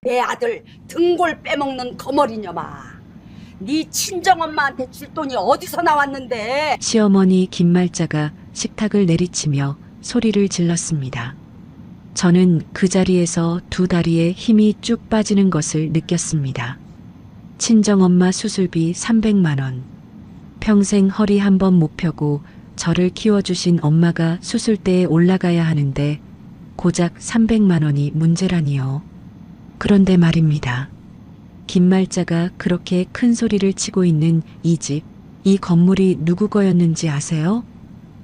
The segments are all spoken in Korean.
내 아들 등골 빼먹는 거머리녀마. 네 친정엄마한테 줄 돈이 어디서 나왔는데? 시어머니 김말자가 식탁을 내리치며 소리를 질렀습니다. 저는 그 자리에서 두 다리에 힘이 쭉 빠지는 것을 느꼈습니다. 친정엄마 수술비 300만 원. 평생 허리 한 번 못 펴고 저를 키워주신 엄마가 수술대에 올라가야 하는데 고작 300만 원이 문제라니요. 그런데 말입니다. 김말자가 그렇게 큰 소리를 치고 있는 이 집, 이 건물이 누구 거였는지 아세요?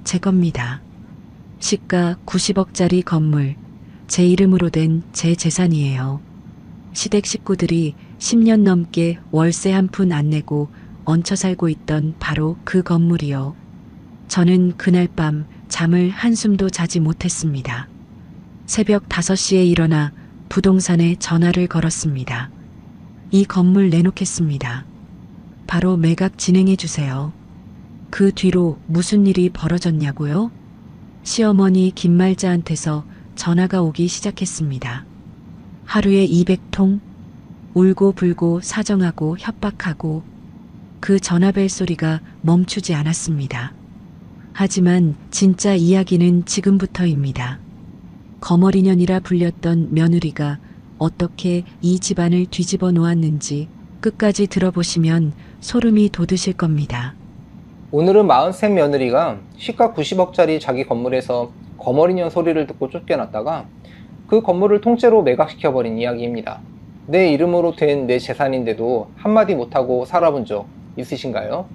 제 겁니다. 시가 90억짜리 건물, 제 이름으로 된 제 재산이에요. 시댁 식구들이 10년 넘게 월세 한 푼 안 내고 얹혀 살고 있던 바로 그 건물이요. 저는 그날 밤 잠을 한숨도 자지 못했습니다. 새벽 5시에 일어나 부동산에 전화를 걸었습니다. 이 건물 내놓겠습니다. 바로 매각 진행해 주세요. 그 뒤로 무슨 일이 벌어졌냐고요? 시어머니 김말자한테서 전화가 오기 시작했습니다. 하루에 200통? 울고 불고 사정하고 협박하고 그 전화벨 소리가 멈추지 않았습니다. 하지만 진짜 이야기는 지금부터입니다. 거머리년이라 불렸던 며느리가 어떻게 이 집안을 뒤집어 놓았는지 끝까지 들어보시면 소름이 돋으실 겁니다. 오늘은 43 며느리가 시가 90억짜리 자기 건물에서 거머리년 소리를 듣고 쫓겨났다가 그 건물을 통째로 매각시켜버린 이야기입니다. 내 이름으로 된 내 재산인데도 한마디 못하고 살아본 적 있으신가요?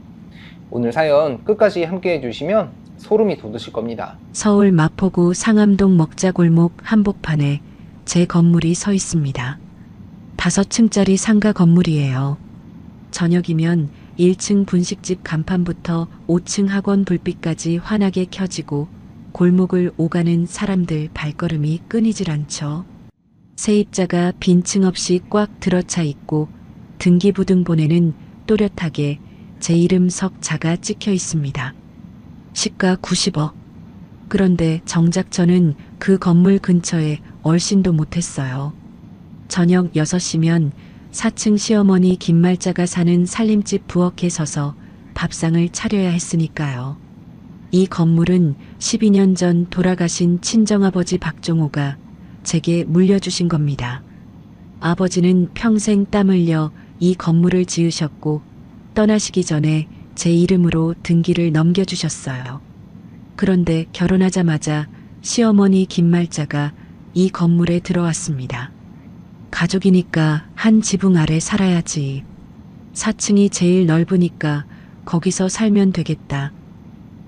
오늘 사연 끝까지 함께 해주시면 소름이 돋으실 겁니다. 서울 마포구 상암동 먹자골목 한복판에 제 건물이 서 있습니다. 5층짜리 상가 건물이에요. 저녁이면 1층 분식집 간판부터 5층 학원 불빛까지 환하게 켜지고 골목을 오가는 사람들 발걸음이 끊이질 않죠. 세입자가 빈층 없이 꽉 들어차 있고 등기부등본에는 또렷하게 제 이름 석자가 찍혀 있습니다. 시가 90억. 그런데 정작 저는 그 건물 근처에 얼씬도 못했어요. 저녁 6시면 4층 시어머니 김말자가 사는 살림집 부엌에 서서 밥상을 차려야 했으니까요. 이 건물은 12년 전 돌아가신 친정아버지 박종호가 제게 물려주신 겁니다. 아버지는 평생 땀 흘려 이 건물을 지으셨고 떠나시기 전에 제 이름으로 등기를 넘겨주셨어요. 그런데 결혼하자마자 시어머니 김말자가 이 건물에 들어왔습니다. 가족이니까 한 지붕 아래 살아야지. 4층이 제일 넓으니까 거기서 살면 되겠다.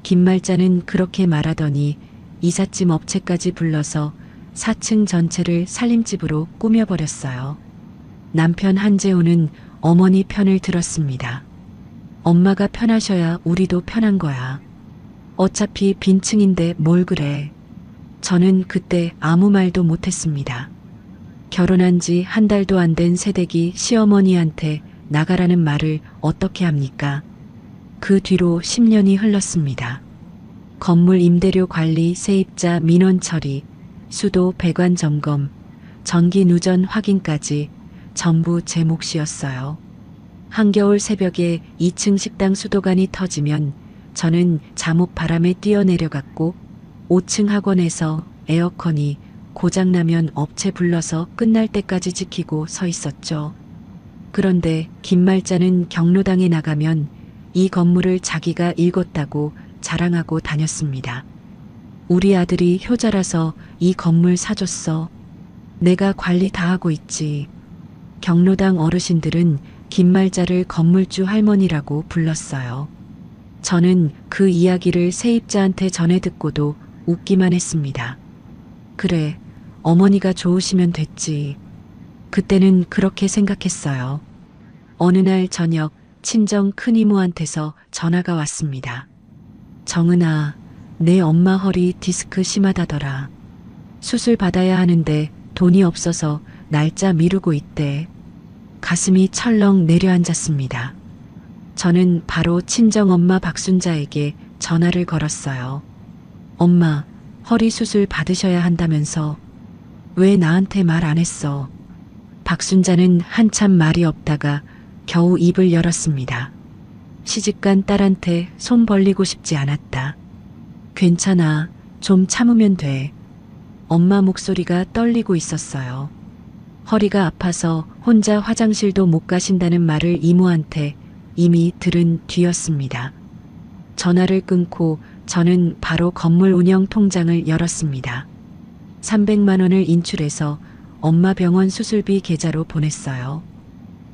김말자는 그렇게 말하더니 이삿짐 업체까지 불러서 4층 전체를 살림집으로 꾸며버렸어요. 남편 한재호는 어머니 편을 들었습니다. 엄마가 편하셔야 우리도 편한 거야. 어차피 빈층인데 뭘 그래. 저는 그때 아무 말도 못했습니다. 결혼한 지 한 달도 안 된 새댁이 시어머니한테 나가라는 말을 어떻게 합니까? 그 뒤로 10년이 흘렀습니다. 건물 임대료 관리, 세입자 민원 처리, 수도 배관 점검, 전기 누전 확인까지 전부 제 몫이었어요. 한겨울 새벽에 2층 식당 수도관이 터지면 저는 잠옷 바람에 뛰어내려갔고 5층 학원에서 에어컨이 고장나면 업체 불러서 끝날 때까지 지키고 서 있었죠. 그런데 김말자는 경로당에 나가면 이 건물을 자기가 읽었다고 자랑하고 다녔습니다. 우리 아들이 효자라서 이 건물 사줬어. 내가 관리 다 하고 있지. 경로당 어르신들은 김말자를 건물주 할머니라고 불렀어요. 저는 그 이야기를 세입자한테 전해 듣고도 웃기만 했습니다. 그래, 어머니가 좋으시면 됐지. 그때는 그렇게 생각했어요. 어느 날 저녁 친정 큰이모한테서 전화가 왔습니다. 정은아, 내 엄마 허리 디스크 심하다더라. 수술 받아야 하는데 돈이 없어서 날짜 미루고 있대. 가슴이 철렁 내려앉았습니다. 저는 바로 친정엄마 박순자에게 전화를 걸었어요. 엄마, 허리 수술 받으셔야 한다면서 왜 나한테 말 안 했어? 박순자는 한참 말이 없다가 겨우 입을 열었습니다. 시집간 딸한테 손 벌리고 싶지 않았다. 괜찮아. 좀 참으면 돼. 엄마 목소리가 떨리고 있었어요. 허리가 아파서 혼자 화장실도 못 가신다는 말을 이모한테 이미 들은 뒤였습니다. 전화를 끊고 저는 바로 건물 운영 통장을 열었습니다. 300만 원을 인출해서 엄마 병원 수술비 계좌로 보냈어요.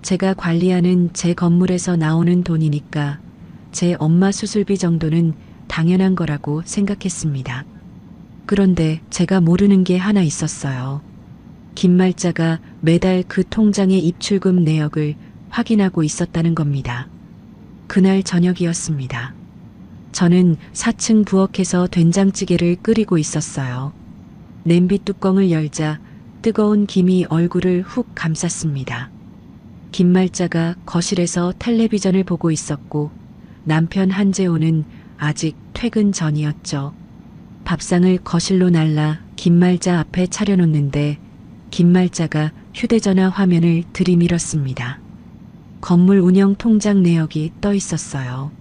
제가 관리하는 제 건물에서 나오는 돈이니까 제 엄마 수술비 정도는 당연한 거라고 생각했습니다. 그런데 제가 모르는 게 하나 있었어요. 김말자가 매달 그 통장의 입출금 내역을 확인하고 있었다는 겁니다. 그날 저녁이었습니다. 저는 4층 부엌에서 된장찌개를 끓이고 있었어요. 냄비 뚜껑을 열자 뜨거운 김이 얼굴을 훅 감쌌습니다. 김말자가 거실에서 텔레비전을 보고 있었고 남편 한재호는 아직 퇴근 전이었죠. 밥상을 거실로 날라 김말자 앞에 차려놓는데 김말자가 휴대전화 화면을 들이밀었습니다. 건물 운영 통장 내역이 떠 있었어요.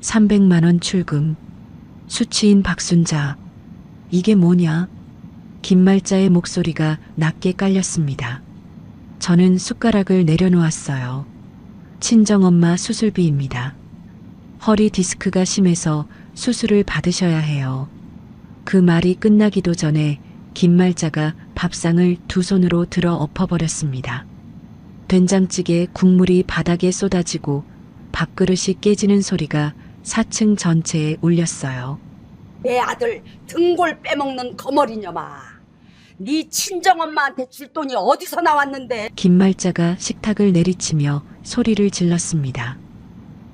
300만 원 출금. 수치인 박순자. 이게 뭐냐? 김말자의 목소리가 낮게 깔렸습니다. 저는 숟가락을 내려놓았어요. 친정엄마 수술비입니다. 허리 디스크가 심해서 수술을 받으셔야 해요. 그 말이 끝나기도 전에 김말자가 밥상을 두 손으로 들어 엎어버렸습니다. 된장찌개 국물이 바닥에 쏟아지고 밥그릇이 깨지는 소리가 4층 전체에 울렸어요. 내 아들 등골 빼먹는 거머리녀마. 네 친정엄마한테 줄 돈이 어디서 나왔는데? 김말자가 식탁을 내리치며 소리를 질렀습니다.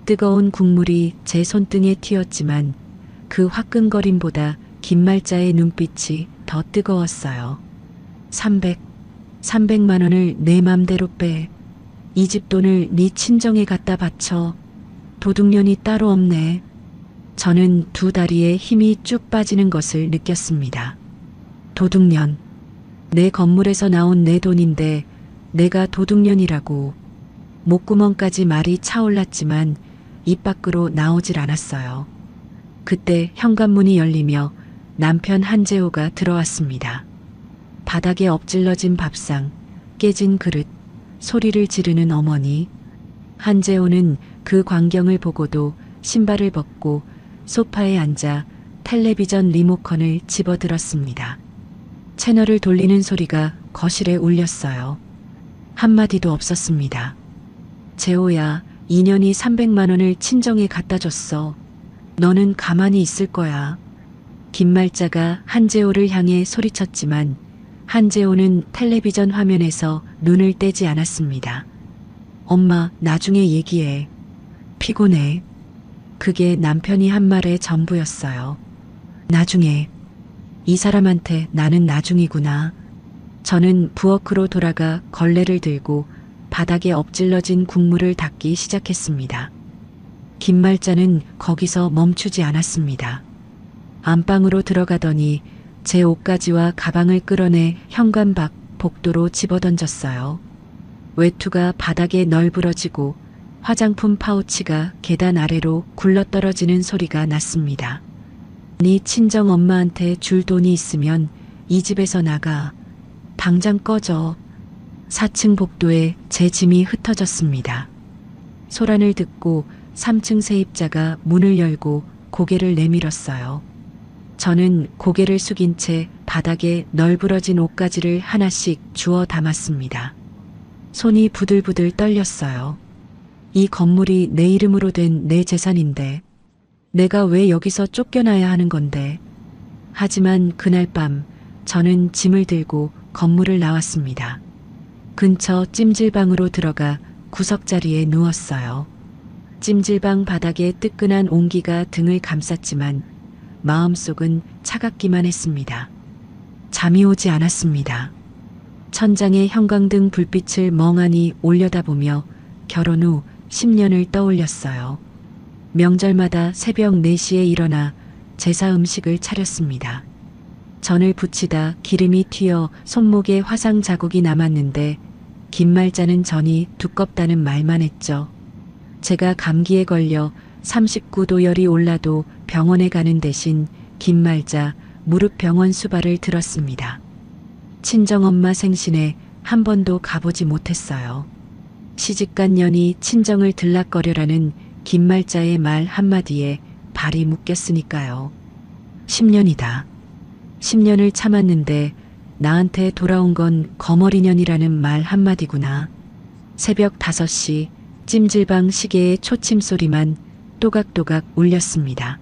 뜨거운 국물이 제 손등에 튀었지만 그 화끈거림보다 김말자의 눈빛이 더 뜨거웠어요. 300만 원을 내 맘대로 빼. 이 집 돈을 네 친정에 갖다 바쳐. 도둑년이 따로 없네. 저는 두 다리에 힘이 쭉 빠지는 것을 느꼈습니다. 도둑년. 내 건물에서 나온 내 돈인데 내가 도둑년이라고. 목구멍까지 말이 차올랐지만 입 밖으로 나오질 않았어요. 그때 현관문이 열리며 남편 한재호가 들어왔습니다. 바닥에 엎질러진 밥상, 깨진 그릇, 소리를 지르는 어머니. 한재호는 그 광경을 보고도 신발을 벗고 소파에 앉아 텔레비전 리모컨을 집어들었습니다. 채널을 돌리는 소리가 거실에 울렸어요. 한마디도 없었습니다. 재호야, 인연이 300만 원을 친정에 갖다 줬어. 너는 가만히 있을 거야. 김말자가 한재호를 향해 소리쳤지만 한재호는 텔레비전 화면에서 눈을 떼지 않았습니다. 엄마, 나중에 얘기해. 피곤해. 그게 남편이 한 말의 전부였어요. 나중에. 이 사람한테 나는 나중이구나. 저는 부엌으로 돌아가 걸레를 들고 바닥에 엎질러진 국물을 닦기 시작했습니다. 김말자는 거기서 멈추지 않았습니다. 안방으로 들어가더니 제 옷가지와 가방을 끌어내 현관 밖 복도로 집어던졌어요. 외투가 바닥에 널브러지고 화장품 파우치가 계단 아래로 굴러떨어지는 소리가 났습니다. 네 친정 엄마한테 줄 돈이 있으면 이 집에서 나가. 당장 꺼져. 4층 복도에 제 짐이 흩어졌습니다. 소란을 듣고 3층 세입자가 문을 열고 고개를 내밀었어요. 저는 고개를 숙인 채 바닥에 널브러진 옷가지를 하나씩 주워 담았습니다. 손이 부들부들 떨렸어요. 이 건물이 내 이름으로 된 내 재산인데 내가 왜 여기서 쫓겨나야 하는 건데. 하지만 그날 밤 저는 짐을 들고 건물을 나왔습니다. 근처 찜질방으로 들어가 구석자리에 누웠어요. 찜질방 바닥에 뜨끈한 온기가 등을 감쌌지만 마음속은 차갑기만 했습니다. 잠이 오지 않았습니다. 천장에 형광등 불빛을 멍하니 올려다보며 결혼 후 10년을 떠올렸어요. 명절마다 새벽 4시에 일어나 제사 음식을 차렸습니다. 전을 부치다 기름이 튀어 손목에 화상 자국이 남았는데 김말자는 전이 두껍다는 말만 했죠. 제가 감기에 걸려 39도 열이 올라도 병원에 가는 대신 김말자 무릎 병원 수발을 들었습니다. 친정엄마 생신에 한 번도 가보지 못했어요. 시집간 년이 친정을 들락거려라는 김말자의 말 한마디에 발이 묶였으니까요. 10년이다. 10년을 참았는데 나한테 돌아온 건 거머리년이라는 말 한마디구나. 새벽 5시 찜질방 시계의 초침 소리만 또각또각 울렸습니다.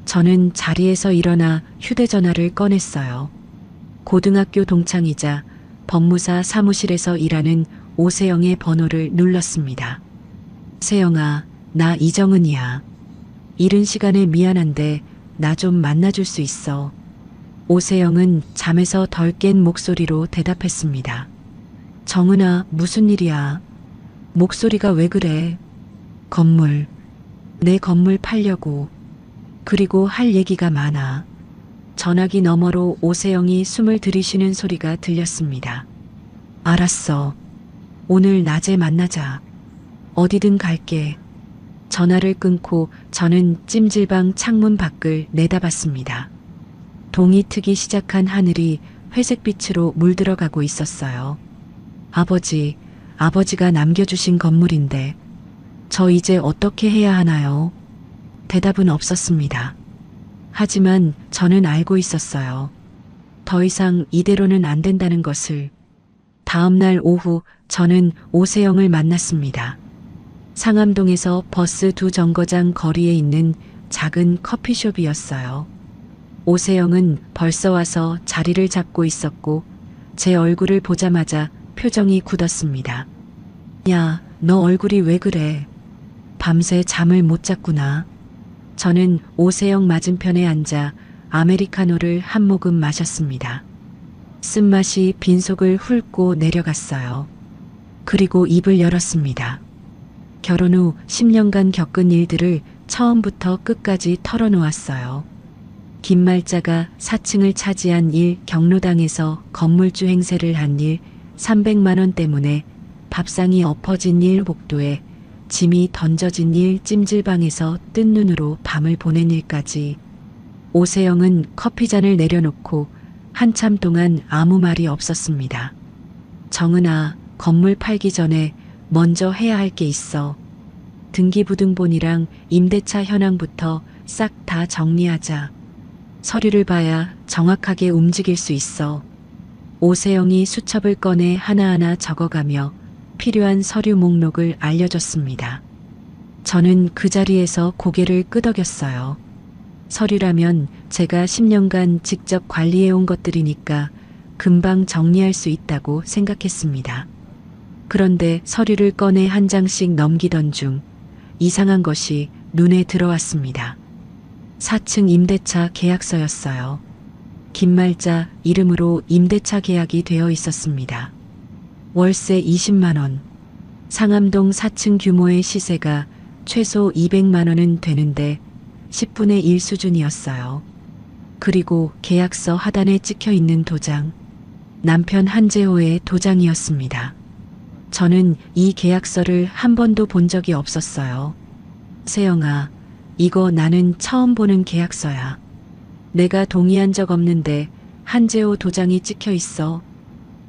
저는 자리에서 일어나 휴대전화를 꺼냈어요. 고등학교 동창이자 법무사 사무실에서 일하는 오세영의 번호를 눌렀습니다. 세영아, 나 이정은이야. 이른 시간에 미안한데 나 좀 만나줄 수 있어. 오세영은 잠에서 덜 깬 목소리로 대답했습니다. 정은아, 무슨 일이야? 목소리가 왜 그래? 건물. 내 건물 팔려고. 그리고 할 얘기가 많아. 전화기 너머로 오세영이 숨을 들이쉬는 소리가 들렸습니다. 알았어. 오늘 낮에 만나자. 어디든 갈게. 전화를 끊고 저는 찜질방 창문 밖을 내다봤습니다. 동이 트기 시작한 하늘이 회색빛으로 물들어가고 있었어요. 아버지가 남겨주신 건물인데 저 이제 어떻게 해야 하나요? 대답은 없었습니다. 하지만 저는 알고 있었어요. 더 이상 이대로는 안 된다는 것을. 다음 날 오후 저는 오세영을 만났습니다. 상암동에서 버스 2정거장 거리에 있는 작은 커피숍이었어요. 오세영은 벌써 와서 자리를 잡고 있었고 제 얼굴을 보자마자 표정이 굳었습니다. 야, 너 얼굴이 왜 그래? 밤새 잠을 못 잤구나. 저는 오세영 맞은편에 앉아 아메리카노를 한 모금 마셨습니다. 쓴맛이 빈속을 훑고 내려갔어요. 그리고 입을 열었습니다. 결혼 후 10년간 겪은 일들을 처음부터 끝까지 털어놓았어요. 김말자가 4층을 차지한 일, 경로당에서 건물주 행세를 한 일, 300만 원 때문에 밥상이 엎어진 일, 복도에 짐이 던져진 일, 찜질방에서 뜬 눈으로 밤을 보낸 일까지. 오세영은 커피잔을 내려놓고 한참 동안 아무 말이 없었습니다. 정은아, 건물 팔기 전에 먼저 해야 할 게 있어. 등기부등본이랑 임대차 현황부터 싹 다 정리하자. 서류를 봐야 정확하게 움직일 수 있어. 오세영이 수첩을 꺼내 하나하나 적어가며 필요한 서류 목록을 알려줬습니다. 저는 그 자리에서 고개를 끄덕였어요. 서류라면 제가 10년간 직접 관리해온 것들이니까 금방 정리할 수 있다고 생각했습니다. 그런데 서류를 꺼내 한 장씩 넘기던 중 이상한 것이 눈에 들어왔습니다. 4층 임대차 계약서였어요. 김말자 이름으로 임대차 계약이 되어 있었습니다. 월세 20만 원. 상암동 4층 규모의 시세가 최소 200만 원은 되는데 10분의 1 수준이었어요. 그리고 계약서 하단에 찍혀 있는 도장. 남편 한재호의 도장이었습니다. 저는 이 계약서를 한 번도 본 적이 없었어요. 세영아, 이거 나는 처음 보는 계약서야. 내가 동의한 적 없는데 한재호 도장이 찍혀 있어.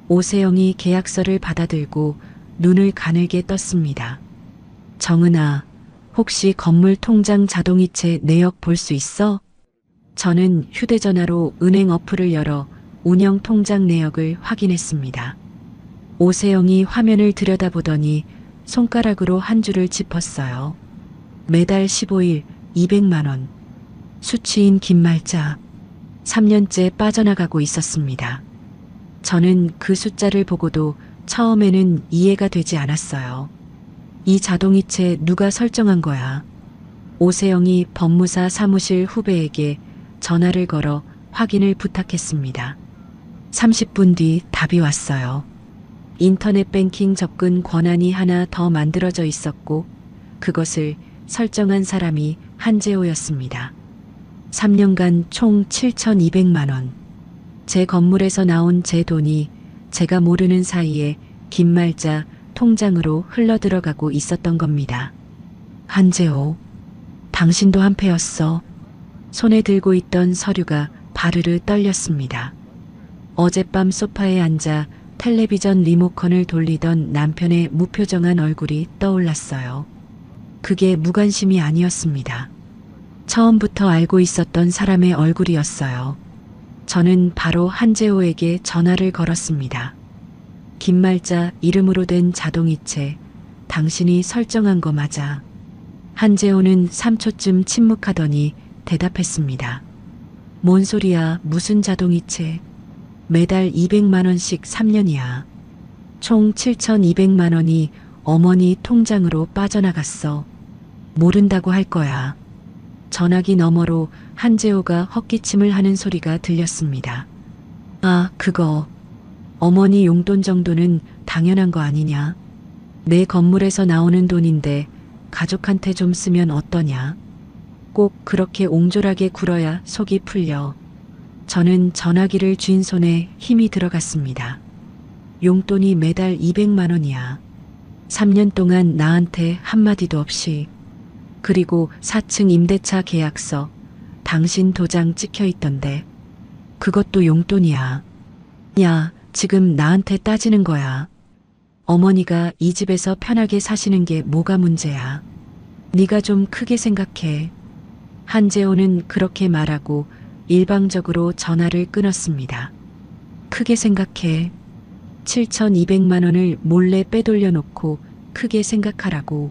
오세영이 계약서를 받아들고 눈을 가늘게 떴습니다. 정은아, 혹시 건물 통장 자동이체 내역 볼 수 있어? 저는 휴대전화로 은행 어플을 열어 운영 통장 내역을 확인했습니다. 오세영이 화면을 들여다보더니 손가락으로 한 줄을 짚었어요. 매달 15일 200만 원. 수취인 김말자. 3년째 빠져나가고 있었습니다. 저는 그 숫자를 보고도 처음에는 이해가 되지 않았어요. 이 자동이체 누가 설정한 거야? 오세영이 법무사 사무실 후배에게 전화를 걸어 확인을 부탁했습니다. 30분 뒤 답이 왔어요. 인터넷 뱅킹 접근 권한이 하나 더 만들어져 있었고 그것을 설정한 사람이 한재호였습니다. 3년간 총 7,200만 원. 제 건물에서 나온 제 돈이 제가 모르는 사이에 김말자 통장으로 흘러들어가고 있었던 겁니다. 한재호, 당신도 한패였어. 손에 들고 있던 서류가 바르르 떨렸습니다. 어젯밤 소파에 앉아 텔레비전 리모컨을 돌리던 남편의 무표정한 얼굴이 떠올랐어요. 그게 무관심이 아니었습니다. 처음부터 알고 있었던 사람의 얼굴이었어요. 저는 바로 한재호에게 전화를 걸었습니다. 김말자 이름으로 된 자동이체, 당신이 설정한 거 맞아. 한재호는 3초쯤 침묵하더니 대답했습니다. 뭔 소리야, 무슨 자동이체. 매달 200만 원씩 3년이야. 총 7,200만 원이 어머니 통장으로 빠져나갔어. 모른다고 할 거야. 전화기 너머로 한재호가 헛기침을 하는 소리가 들렸습니다. 아, 그거. 어머니 용돈 정도는 당연한 거 아니냐? 내 건물에서 나오는 돈인데 가족한테 좀 쓰면 어떠냐? 꼭 그렇게 옹졸하게 굴어야 속이 풀려. 저는 전화기를 쥔 손에 힘이 들어갔습니다. 용돈이 매달 200만 원이야. 3년 동안 나한테 한마디도 없이. 그리고 4층 임대차 계약서, 당신 도장 찍혀 있던데. 그것도 용돈이야. 야, 지금 나한테 따지는 거야. 어머니가 이 집에서 편하게 사시는 게 뭐가 문제야. 네가 좀 크게 생각해. 한재호는 그렇게 말하고 일방적으로 전화를 끊었습니다. 크게 생각해. 7,200만 원을 몰래 빼돌려 놓고 크게 생각하라고.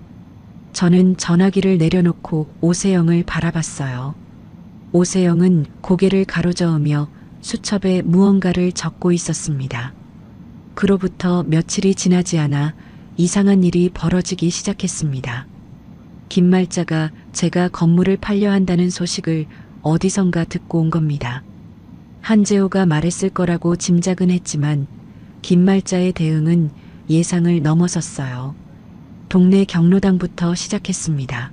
저는 전화기를 내려놓고 오세영을 바라봤어요. 오세영은 고개를 가로저으며 수첩에 무언가를 적고 있었습니다. 그로부터 며칠이 지나지 않아 이상한 일이 벌어지기 시작했습니다. 김말자가 제가 건물을 팔려 한다는 소식을 어디선가 듣고 온 겁니다. 한재호가 말했을 거라고 짐작은 했지만 김말자의 대응은 예상을 넘어섰어요. 동네 경로당부터 시작했습니다.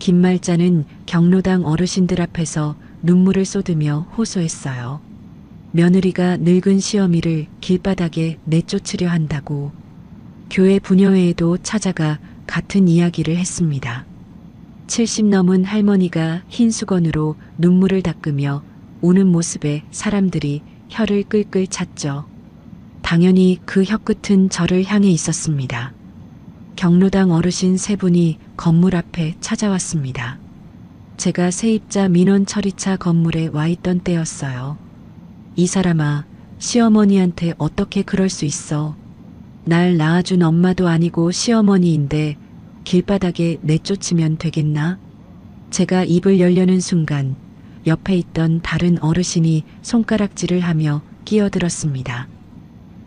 김말자는 경로당 어르신들 앞에서 눈물을 쏟으며 호소했어요. 며느리가 늙은 시어미를 길바닥에 내쫓으려 한다고. 교회 분녀회에도 찾아가 같은 이야기를 했습니다. 70 넘은 할머니가 흰 수건으로 눈물을 닦으며 우는 모습에 사람들이 혀를 끌끌 찼죠. 당연히 그 혀끝은 저를 향해 있었습니다. 경로당 어르신 3분이 건물 앞에 찾아왔습니다. 제가 세입자 민원 처리차 건물에 와 있던 때였어요. 이 사람아, 시어머니한테 어떻게 그럴 수 있어. 날 낳아준 엄마도 아니고 시어머니인데 길바닥에 내쫓으면 되겠나? 제가 입을 열려는 순간 옆에 있던 다른 어르신이 손가락질을 하며 끼어들었습니다.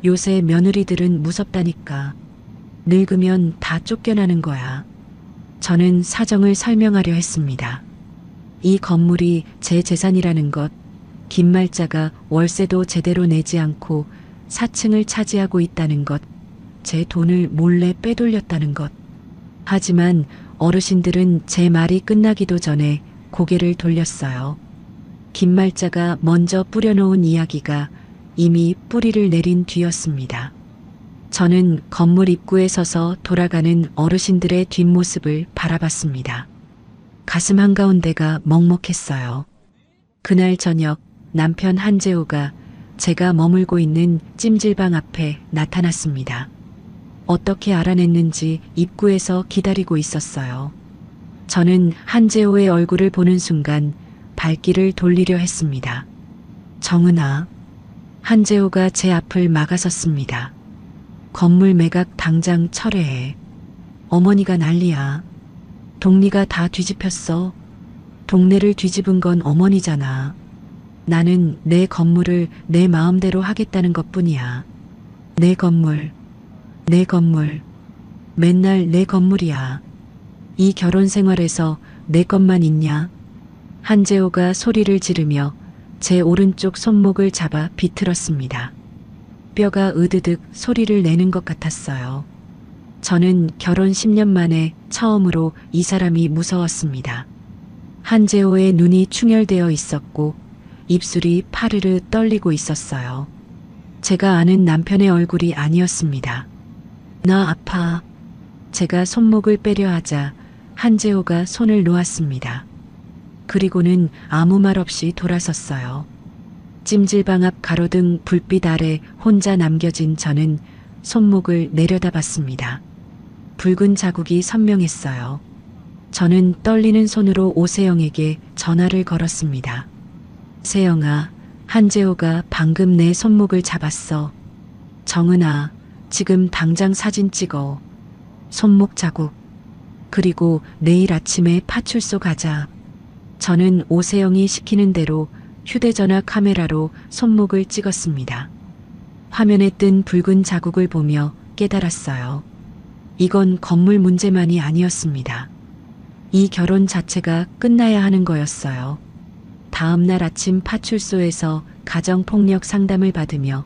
요새 며느리들은 무섭다니까. 늙으면 다 쫓겨나는 거야. 저는 사정을 설명하려 했습니다. 이 건물이 제 재산이라는 것, 김말자가 월세도 제대로 내지 않고 4층을 차지하고 있다는 것, 제 돈을 몰래 빼돌렸다는 것. 하지만 어르신들은 제 말이 끝나기도 전에 고개를 돌렸어요. 김말자가 먼저 뿌려놓은 이야기가 이미 뿌리를 내린 뒤였습니다. 저는 건물 입구에 서서 돌아가는 어르신들의 뒷모습을 바라봤습니다. 가슴 한가운데가 먹먹했어요. 그날 저녁 남편 한재호가 제가 머물고 있는 찜질방 앞에 나타났습니다. 어떻게 알아냈는지 입구에서 기다리고 있었어요. 저는 한재호의 얼굴을 보는 순간 발길을 돌리려 했습니다. 정은아. 한재호가 제 앞을 막아섰습니다. 건물 매각 당장 철회해. 어머니가 난리야. 동리가 다 뒤집혔어. 동네를 뒤집은 건 어머니잖아. 나는 내 건물을 내 마음대로 하겠다는 것뿐이야. 내 건물. 내 건물. 맨날 내 건물이야. 이 결혼 생활에서 내 것만 있냐? 한재호가 소리를 지르며 제 오른쪽 손목을 잡아 비틀었습니다. 뼈가 으드득 소리를 내는 것 같았어요. 저는 결혼 10년 만에 처음으로 이 사람이 무서웠습니다. 한재호의 눈이 충혈되어 있었고 입술이 파르르 떨리고 있었어요. 제가 아는 남편의 얼굴이 아니었습니다. 나 아파. 제가 손목을 빼려 하자 한재호가 손을 놓았습니다. 그리고는 아무 말 없이 돌아섰어요. 찜질방 앞 가로등 불빛 아래 혼자 남겨진 저는 손목을 내려다봤습니다. 붉은 자국이 선명했어요. 저는 떨리는 손으로 오세영에게 전화를 걸었습니다. 세영아, 한재호가 방금 내 손목을 잡았어. 정은아, 지금 당장 사진 찍어. 손목 자국. 그리고 내일 아침에 파출소 가자. 저는 오세영이 시키는 대로 휴대전화 카메라로 손목을 찍었습니다. 화면에 뜬 붉은 자국을 보며 깨달았어요. 이건 건물 문제만이 아니었습니다. 이 결혼 자체가 끝나야 하는 거였어요. 다음 날 아침 파출소에서 가정폭력 상담을 받으며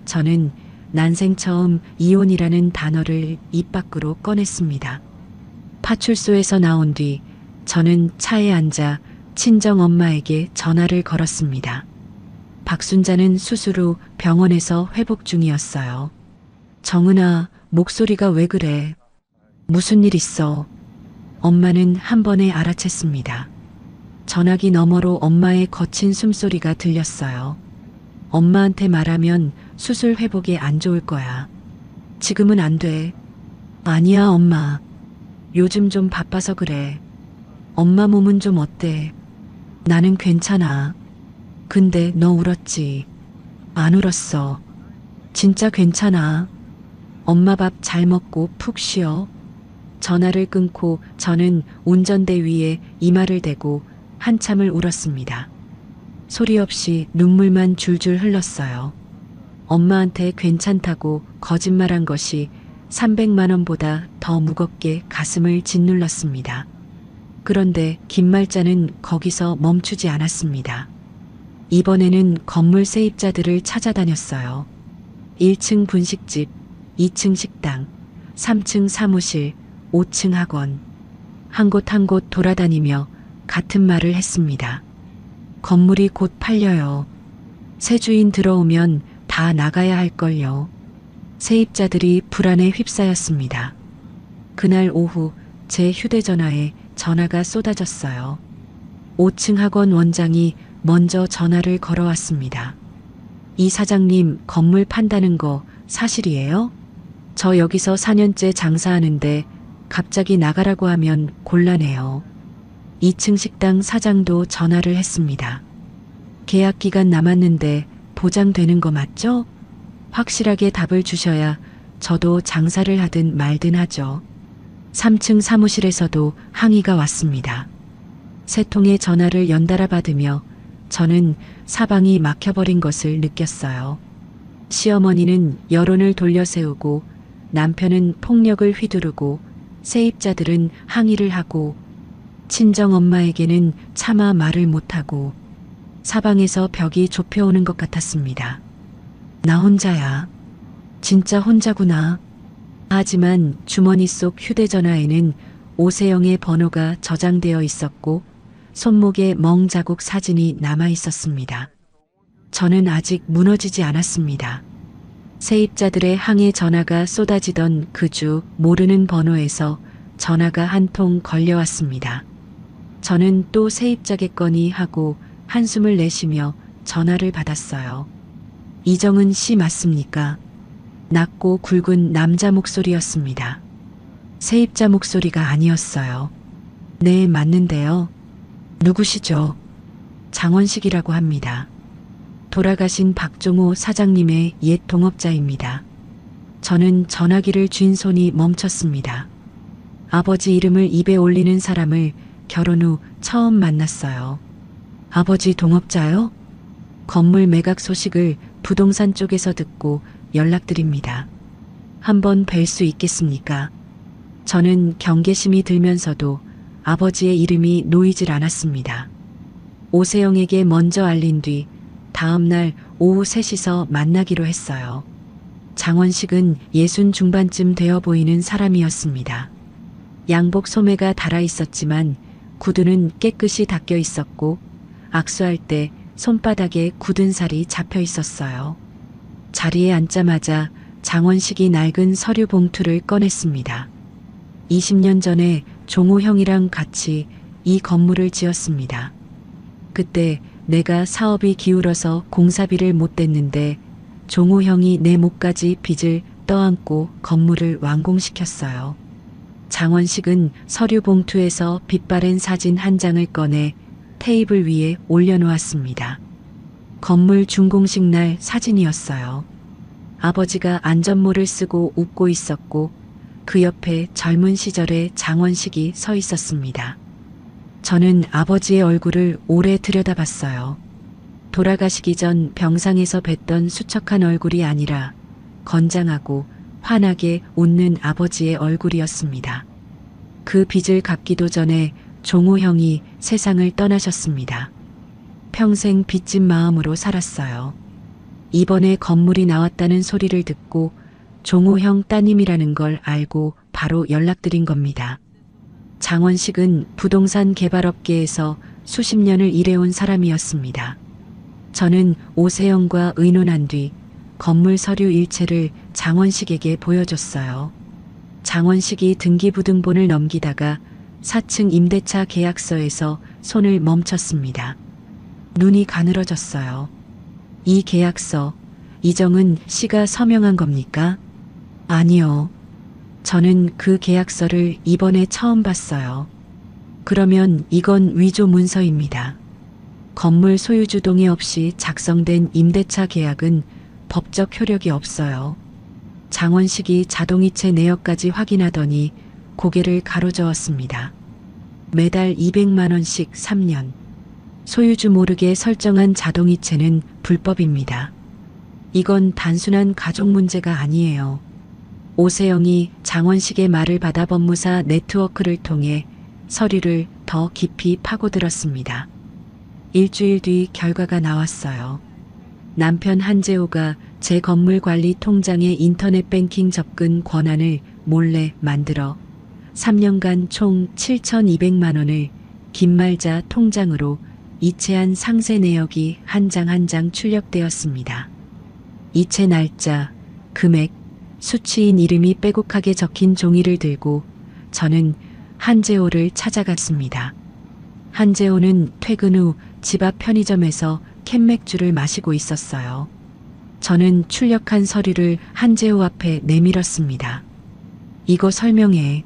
저는 난생 처음 이혼이라는 단어를 입 밖으로 꺼냈습니다. 파출소에서 나온 뒤 저는 차에 앉아 친정 엄마에게 전화를 걸었습니다. 박순자는 수술 후 병원에서 회복 중이었어요. 정은아, 목소리가 왜 그래? 무슨 일 있어? 엄마는 한 번에 알아챘습니다. 전화기 너머로 엄마의 거친 숨소리가 들렸어요. 엄마한테 말하면 수술 회복에 안 좋을 거야. 지금은 안 돼. 아니야, 엄마. 요즘 좀 바빠서 그래. 엄마 몸은 좀 어때? 나는 괜찮아. 근데 너 울었지? 안 울었어. 진짜 괜찮아. 엄마 밥 잘 먹고 푹 쉬어. 전화를 끊고 저는 운전대 위에 이마를 대고 한참을 울었습니다. 소리 없이 눈물만 줄줄 흘렀어요. 엄마한테 괜찮다고 거짓말한 것이 300만 원보다 더 무겁게 가슴을 짓눌렀습니다. 그런데 김말자는 거기서 멈추지 않았습니다. 이번에는 건물 세입자들을 찾아다녔어요. 1층 분식집, 2층 식당, 3층 사무실, 5층 학원. 한 곳 한 곳 돌아다니며 같은 말을 했습니다. 건물이 곧 팔려요. 새 주인 들어오면 다 나가야 할걸요. 세입자들이 불안에 휩싸였습니다. 그날 오후 제 휴대전화에 전화가 쏟아졌어요. 5층 학원 원장이 먼저 전화를 걸어왔습니다. 이 사장님, 건물 판다는 거 사실이에요? 저 여기서 4년째 장사하는데 갑자기 나가라고 하면 곤란해요. 2층 식당 사장도 전화를 했습니다. 계약 기간 남았는데 보장되는 거 맞죠? 확실하게 답을 주셔야 저도 장사를 하든 말든 하죠. 3층 사무실에서도 항의가 왔습니다. 세 통의 전화를 연달아 받으며 저는 사방이 막혀버린 것을 느꼈어요. 시어머니는 여론을 돌려세우고 남편은 폭력을 휘두르고 세입자들은 항의를 하고 친정엄마에게는 차마 말을 못하고 사방에서 벽이 좁혀오는 것 같았습니다. 나 혼자야. 진짜 혼자구나. 하지만 주머니 속 휴대전화에는 오세영의 번호가 저장되어 있었고 손목에 멍 자국 사진이 남아 있었습니다. 저는 아직 무너지지 않았습니다. 세입자들의 항해 전화가 쏟아지던 그 주 모르는 번호에서 전화가 한 통 걸려왔습니다. 저는 또 세입자겠거니 하고 한숨을 내쉬며 전화를 받았어요. 이정은 씨 맞습니까? 낮고 굵은 남자 목소리였습니다. 세입자 목소리가 아니었어요. 네, 맞는데요. 누구시죠? 장원식이라고 합니다. 돌아가신 박종호 사장님의 옛 동업자입니다. 저는 전화기를 쥔 손이 멈췄습니다. 아버지 이름을 입에 올리는 사람을 결혼 후 처음 만났어요. 아버지 동업자요? 건물 매각 소식을 부동산 쪽에서 듣고 연락드립니다. 한번 뵐 수 있겠습니까? 저는 경계심이 들면서도 아버지의 이름이 놓이질 않았습니다. 오세영에게 먼저 알린 뒤 다음 날 오후 3시서 만나기로 했어요. 장원식은 60 중반쯤 되어 보이는 사람이었습니다. 양복 소매가 달아 있었지만 구두는 깨끗이 닦여 있었고 악수할 때 손바닥에 굳은 살이 잡혀 있었어요. 자리에 앉자마자 장원식이 낡은 서류 봉투를 꺼냈습니다. 20년 전에 종호 형이랑 같이 이 건물을 지었습니다. 그때 내가 사업이 기울어서 공사비를 못 댔는데 종호 형이 내 목까지 빚을 떠안고 건물을 완공시켰어요. 장원식은 서류 봉투에서 빛바랜 사진 한 장을 꺼내 테이블 위에 올려놓았습니다. 건물 준공식 날 사진이었어요. 아버지가 안전모를 쓰고 웃고 있었고 그 옆에 젊은 시절의 장원식이 서 있었습니다. 저는 아버지의 얼굴을 오래 들여다봤어요. 돌아가시기 전 병상에서 뵀던 수척한 얼굴이 아니라 건장하고 환하게 웃는 아버지의 얼굴이었습니다. 그 빚을 갚기도 전에 종호 형이 세상을 떠나셨습니다. 평생 빚진 마음으로 살았어요. 이번에 건물이 나왔다는 소리를 듣고 종호 형 따님이라는 걸 알고 바로 연락드린 겁니다. 장원식은 부동산 개발업계에서 수십 년을 일해온 사람이었습니다. 저는 오세영과 의논한 뒤 건물 서류 일체를 장원식에게 보여줬어요. 장원식이 등기부등본을 넘기다가 4층 임대차 계약서에서 손을 멈췄습니다. 눈이 가늘어졌어요. 이 계약서, 이정은 씨가 서명한 겁니까? 아니요. 저는 그 계약서를 이번에 처음 봤어요. 그러면 이건 위조 문서입니다. 건물 소유주 동의 없이 작성된 임대차 계약은 법적 효력이 없어요. 장원식이 자동이체 내역까지 확인하더니 고개를 가로저었습니다. 매달 200만 원씩 3년. 소유주 모르게 설정한 자동이체는 불법입니다. 이건 단순한 가족 문제가 아니에요. 오세영이 장원식의 말을 받아 법무사 네트워크를 통해 서류를 더 깊이 파고들었습니다. 일주일 뒤 결과가 나왔어요. 남편 한재호가 제 건물 관리 통장에 인터넷 뱅킹 접근 권한을 몰래 만들어 3년간 총 7,200만 원을 김말자 통장으로 이체한 상세 내역이 한 장 한 장 출력되었습니다. 이체 날짜, 금액, 수취인 이름이 빼곡하게 적힌 종이를 들고 저는 한재호를 찾아갔습니다. 한재호는 퇴근 후 집 앞 편의점에서 캔맥주를 마시고 있었어요. 저는 출력한 서류를 한재호 앞에 내밀었습니다. 이거 설명해.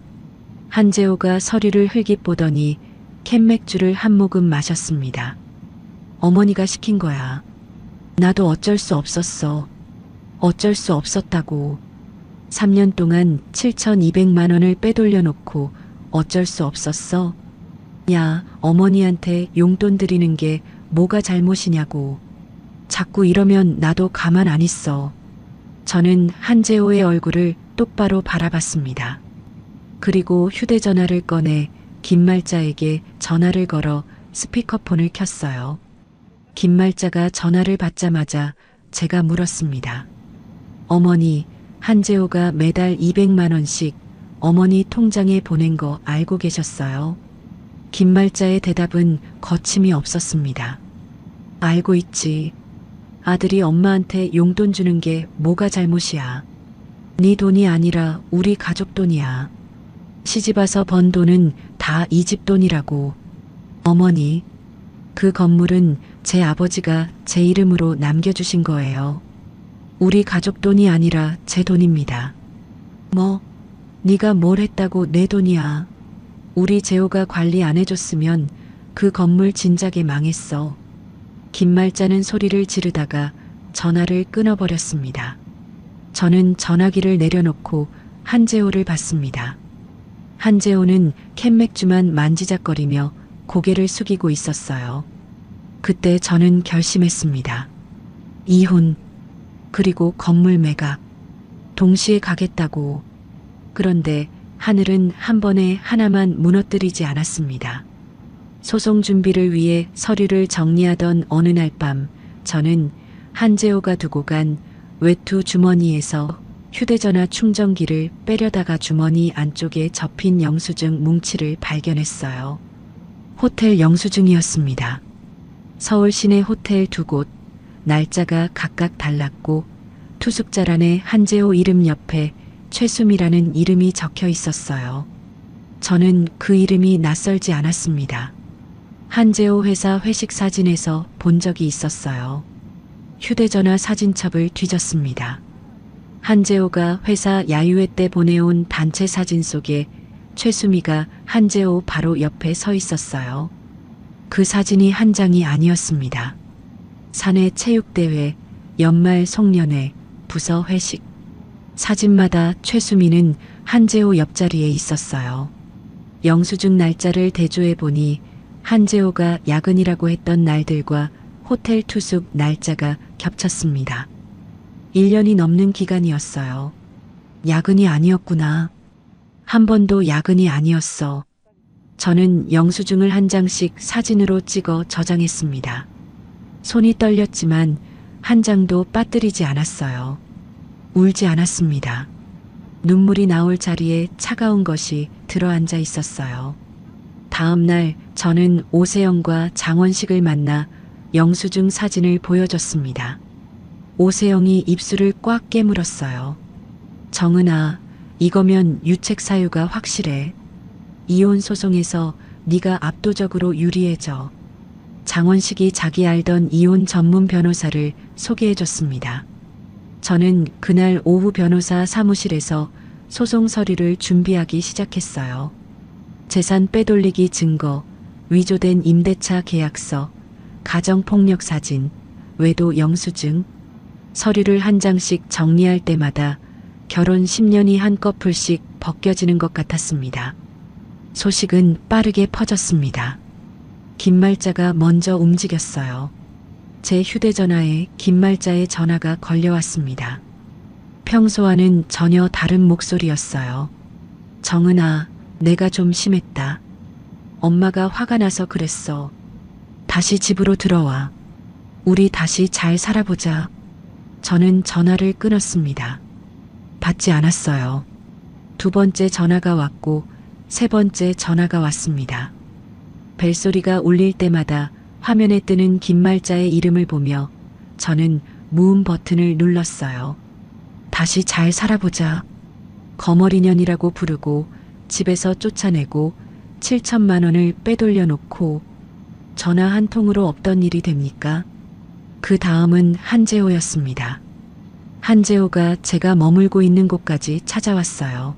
한재호가 서류를 흘깃보더니 캔맥주를 한 모금 마셨습니다. 어머니가 시킨 거야. 나도 어쩔 수 없었어. 어쩔 수 없었다고. 3년 동안 7,200만 원을 빼돌려 놓고 어쩔 수 없었어? 야, 어머니한테 용돈 드리는 게 뭐가 잘못이냐고. 자꾸 이러면 나도 가만 안 있어. 저는 한재호의 얼굴을 똑바로 바라봤습니다. 그리고 휴대전화를 꺼내 김말자에게 전화를 걸어 스피커폰을 켰어요. 김말자가 전화를 받자마자 제가 물었습니다. 어머니, 한재호가 매달 200만 원씩 어머니 통장에 보낸 거 알고 계셨어요? 김말자의 대답은 거침이 없었습니다. 알고 있지. 아들이 엄마한테 용돈 주는 게 뭐가 잘못이야. 네 돈이 아니라 우리 가족 돈이야. 시집 와서 번 돈은 다 이 집 돈이라고. 어머니, 그 건물은 제 아버지가 제 이름으로 남겨주신 거예요. 우리 가족 돈이 아니라 제 돈입니다. 뭐? 네가 뭘 했다고 내 돈이야. 우리 재호가 관리 안 해줬으면 그 건물 진작에 망했어. 김말자는 소리를 지르다가 전화를 끊어버렸습니다. 저는 전화기를 내려놓고 한재호를 봤습니다. 한재호는 캔맥주만 만지작거리며 고개를 숙이고 있었어요. 그때 저는 결심했습니다. 이혼, 그리고 건물 매각, 동시에 가겠다고. 그런데 하늘은 한 번에 하나만 무너뜨리지 않았습니다. 소송 준비를 위해 서류를 정리하던 어느 날 밤, 저는 한재호가 두고 간 외투 주머니에서 휴대전화 충전기를 빼려다가 주머니 안쪽에 접힌 영수증 뭉치를 발견했어요. 호텔 영수증이었습니다. 서울 시내 호텔 2곳, 날짜가 각각 달랐고 투숙자란에 한재호 이름 옆에 최수미라는 이름이 적혀 있었어요. 저는 그 이름이 낯설지 않았습니다. 한재호 회사 회식 사진에서 본 적이 있었어요. 휴대전화 사진첩을 뒤졌습니다. 한재호가 회사 야유회 때 보내온 단체 사진 속에 최수미가 한재호 바로 옆에 서 있었어요. 그 사진이 한 장이 아니었습니다. 사내 체육대회, 연말 송년회, 부서 회식. 사진마다 최수미는 한재호 옆자리에 있었어요. 영수증 날짜를 대조해 보니 한재호가 야근이라고 했던 날들과 호텔 투숙 날짜가 겹쳤습니다. 1년이 넘는 기간이었어요. 야근이 아니었구나. 한 번도 야근이 아니었어. 저는 영수증을 한 장씩 사진으로 찍어 저장했습니다. 손이 떨렸지만 한 장도 빠뜨리지 않았어요. 울지 않았습니다. 눈물이 나올 자리에 차가운 것이 들어앉아 있었어요. 다음 날 저는 오세영과 장원식을 만나 영수증 사진을 보여줬습니다. 오세영이 입술을 꽉 깨물었어요. 정은아, 이거면 유책 사유가 확실해. 이혼 소송에서 네가 압도적으로 유리해져. 장원식이 자기 알던 이혼 전문 변호사를 소개해줬습니다. 저는 그날 오후 변호사 사무실에서 소송 서류를 준비하기 시작했어요. 재산 빼돌리기 증거, 위조된 임대차 계약서, 가정폭력 사진, 외도 영수증, 서류를 한 장씩 정리할 때마다 결혼 10년이 한꺼풀씩 벗겨지는 것 같았습니다. 소식은 빠르게 퍼졌습니다. 김말자가 먼저 움직였어요. 제 휴대전화에 김말자의 전화가 걸려왔습니다. 평소와는 전혀 다른 목소리였어요. 정은아, 내가 좀 심했다. 엄마가 화가 나서 그랬어. 다시 집으로 들어와. 우리 다시 잘 살아보자. 저는 전화를 끊었습니다. 받지 않았어요. 두 번째 전화가 왔고 세 번째 전화가 왔습니다. 벨소리가 울릴 때마다 화면에 뜨는 김말자의 이름을 보며 저는 무음 버튼을 눌렀어요. 다시 잘 살아보자. 거머리년이라고 부르고 집에서 쫓아내고 7천만 원을 빼돌려 놓고 전화 한 통으로 없던 일이 됩니까? 그 다음은 한재호였습니다. 한재호가 제가 머물고 있는 곳까지 찾아왔어요.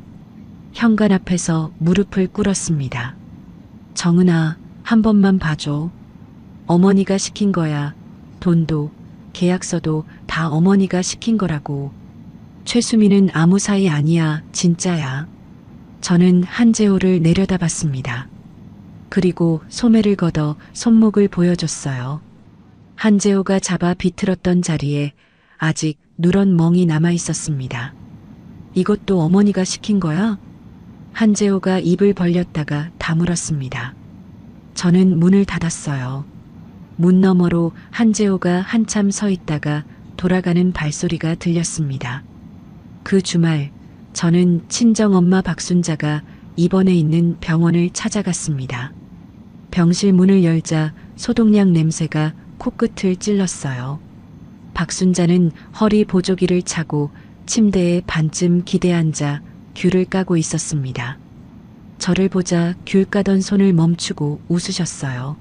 현관 앞에서 무릎을 꿇었습니다. 정은아, 한 번만 봐줘. 어머니가 시킨 거야. 돈도, 계약서도 다 어머니가 시킨 거라고. 최수미는 아무 사이 아니야, 진짜야. 저는 한재호를 내려다봤습니다. 그리고 소매를 걷어 손목을 보여줬어요. 한재호가 잡아 비틀었던 자리에 아직 누런 멍이 남아 있었습니다. 이것도 어머니가 시킨 거야? 한재호가 입을 벌렸다가 다물었습니다. 저는 문을 닫았어요. 문 너머로 한재호가 한참 서 있다가 돌아가는 발소리가 들렸습니다. 그 주말 저는 친정엄마 박순자가 입원해 있는 병원을 찾아갔습니다. 병실 문을 열자 소독약 냄새가 코끝을 찔렀어요. 박순자는 허리 보조기를 차고 침대에 반쯤 기대앉아 귤을 까고 있었습니다. 저를 보자 귤 까던 손을 멈추고 웃으셨어요.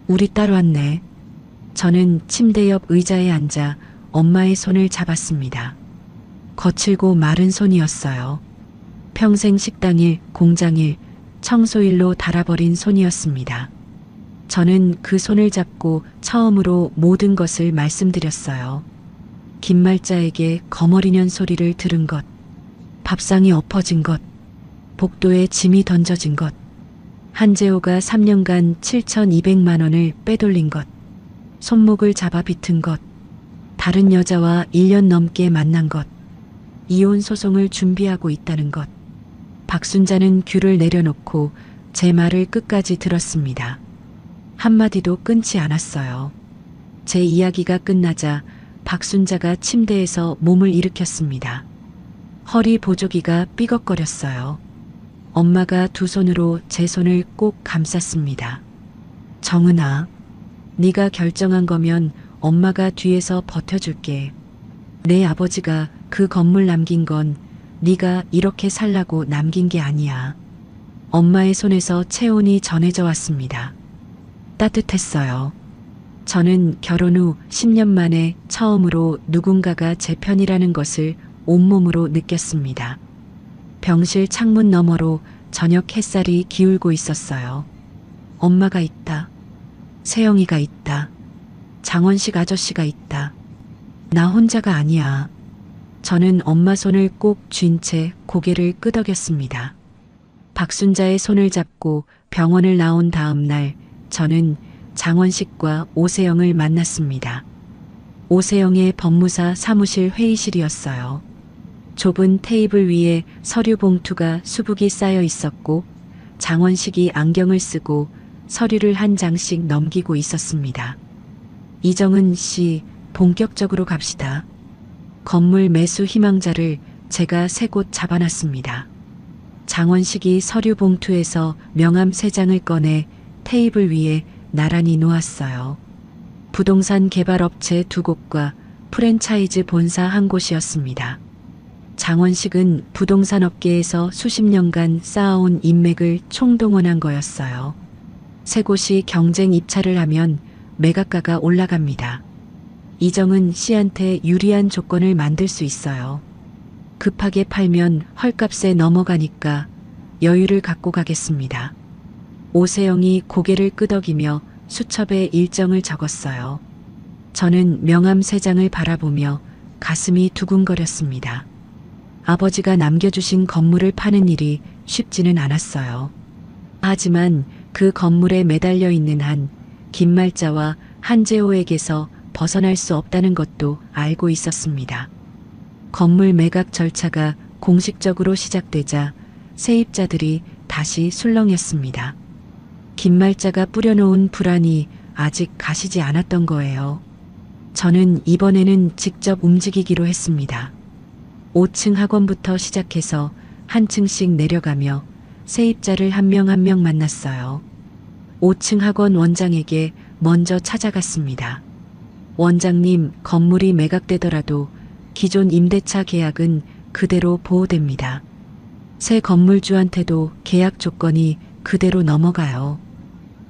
우리 딸 왔네. 저는 침대 옆 의자에 앉아 엄마의 손을 잡았습니다. 거칠고 마른 손이었어요. 평생 식당일, 공장일, 청소일로 달아버린 손이었습니다. 저는 그 손을 잡고 처음으로 모든 것을 말씀드렸어요. 김말자에게 거머리년 소리를 들은 것, 밥상이 엎어진 것, 복도에 짐이 던져진 것, 한재호가 3년간 7,200만 원을 빼돌린 것, 손목을 잡아 비튼 것, 다른 여자와 1년 넘게 만난 것, 이혼 소송을 준비하고 있다는 것. 박순자는 귤을 내려놓고 제 말을 끝까지 들었습니다. 한마디도 끊지 않았어요. 제 이야기가 끝나자 박순자가 침대에서 몸을 일으켰습니다. 허리 보조기가 삐걱거렸어요. 엄마가 두 손으로 제 손을 꼭 감쌌습니다. 정은아, 네가 결정한 거면 엄마가 뒤에서 버텨줄게. 내 아버지가 그 건물 남긴 건 네가 이렇게 살라고 남긴 게 아니야. 엄마의 손에서 체온이 전해져 왔습니다. 따뜻했어요. 저는 결혼 후 10년 만에 처음으로 누군가가 제 편이라는 것을 온몸으로 느꼈습니다. 병실 창문 너머로 저녁 햇살이 기울고 있었어요. 엄마가 있다. 세영이가 있다. 장원식 아저씨가 있다. 나 혼자가 아니야. 저는 엄마 손을 꼭 쥔 채 고개를 끄덕였습니다. 박순자의 손을 잡고 병원을 나온 다음 날 저는 장원식과 오세영을 만났습니다. 오세영의 법무사 사무실 회의실이었어요. 좁은 테이블 위에 서류 봉투가 수북이 쌓여 있었고 장원식이 안경을 쓰고 서류를 한 장씩 넘기고 있었습니다. 이정은 씨, 본격적으로 갑시다. 건물 매수 희망자를 제가 3곳 잡아놨습니다. 장원식이 서류 봉투에서 명함 3장을 꺼내 테이블 위에 나란히 놓았어요. 부동산 개발업체 2곳과 프랜차이즈 본사 1곳이었습니다. 장원식은 부동산 업계에서 수십 년간 쌓아온 인맥을 총동원한 거였어요. 3곳이 경쟁 입찰을 하면 매각가가 올라갑니다. 이정은 씨한테 유리한 조건을 만들 수 있어요. 급하게 팔면 헐값에 넘어가니까 여유를 갖고 가겠습니다. 오세영이 고개를 끄덕이며 수첩에 일정을 적었어요. 저는 명함 3장을 바라보며 가슴이 두근거렸습니다. 아버지가 남겨주신 건물을 파는 일이 쉽지는 않았어요. 하지만 그 건물에 매달려 있는 한 김말자와 한재호에게서 벗어날 수 없다는 것도 알고 있었습니다. 건물 매각 절차가 공식적으로 시작되자 세입자들이 다시 술렁였습니다. 김말자가 뿌려놓은 불안이 아직 가시지 않았던 거예요. 저는 이번에는 직접 움직이기로 했습니다. 5층 학원부터 시작해서 한 층씩 내려가며 세입자를 한 명 한 명 만났어요. 5층 학원 원장에게 먼저 찾아갔습니다. 원장님, 건물이 매각되더라도 기존 임대차 계약은 그대로 보호됩니다. 새 건물주한테도 계약 조건이 그대로 넘어가요.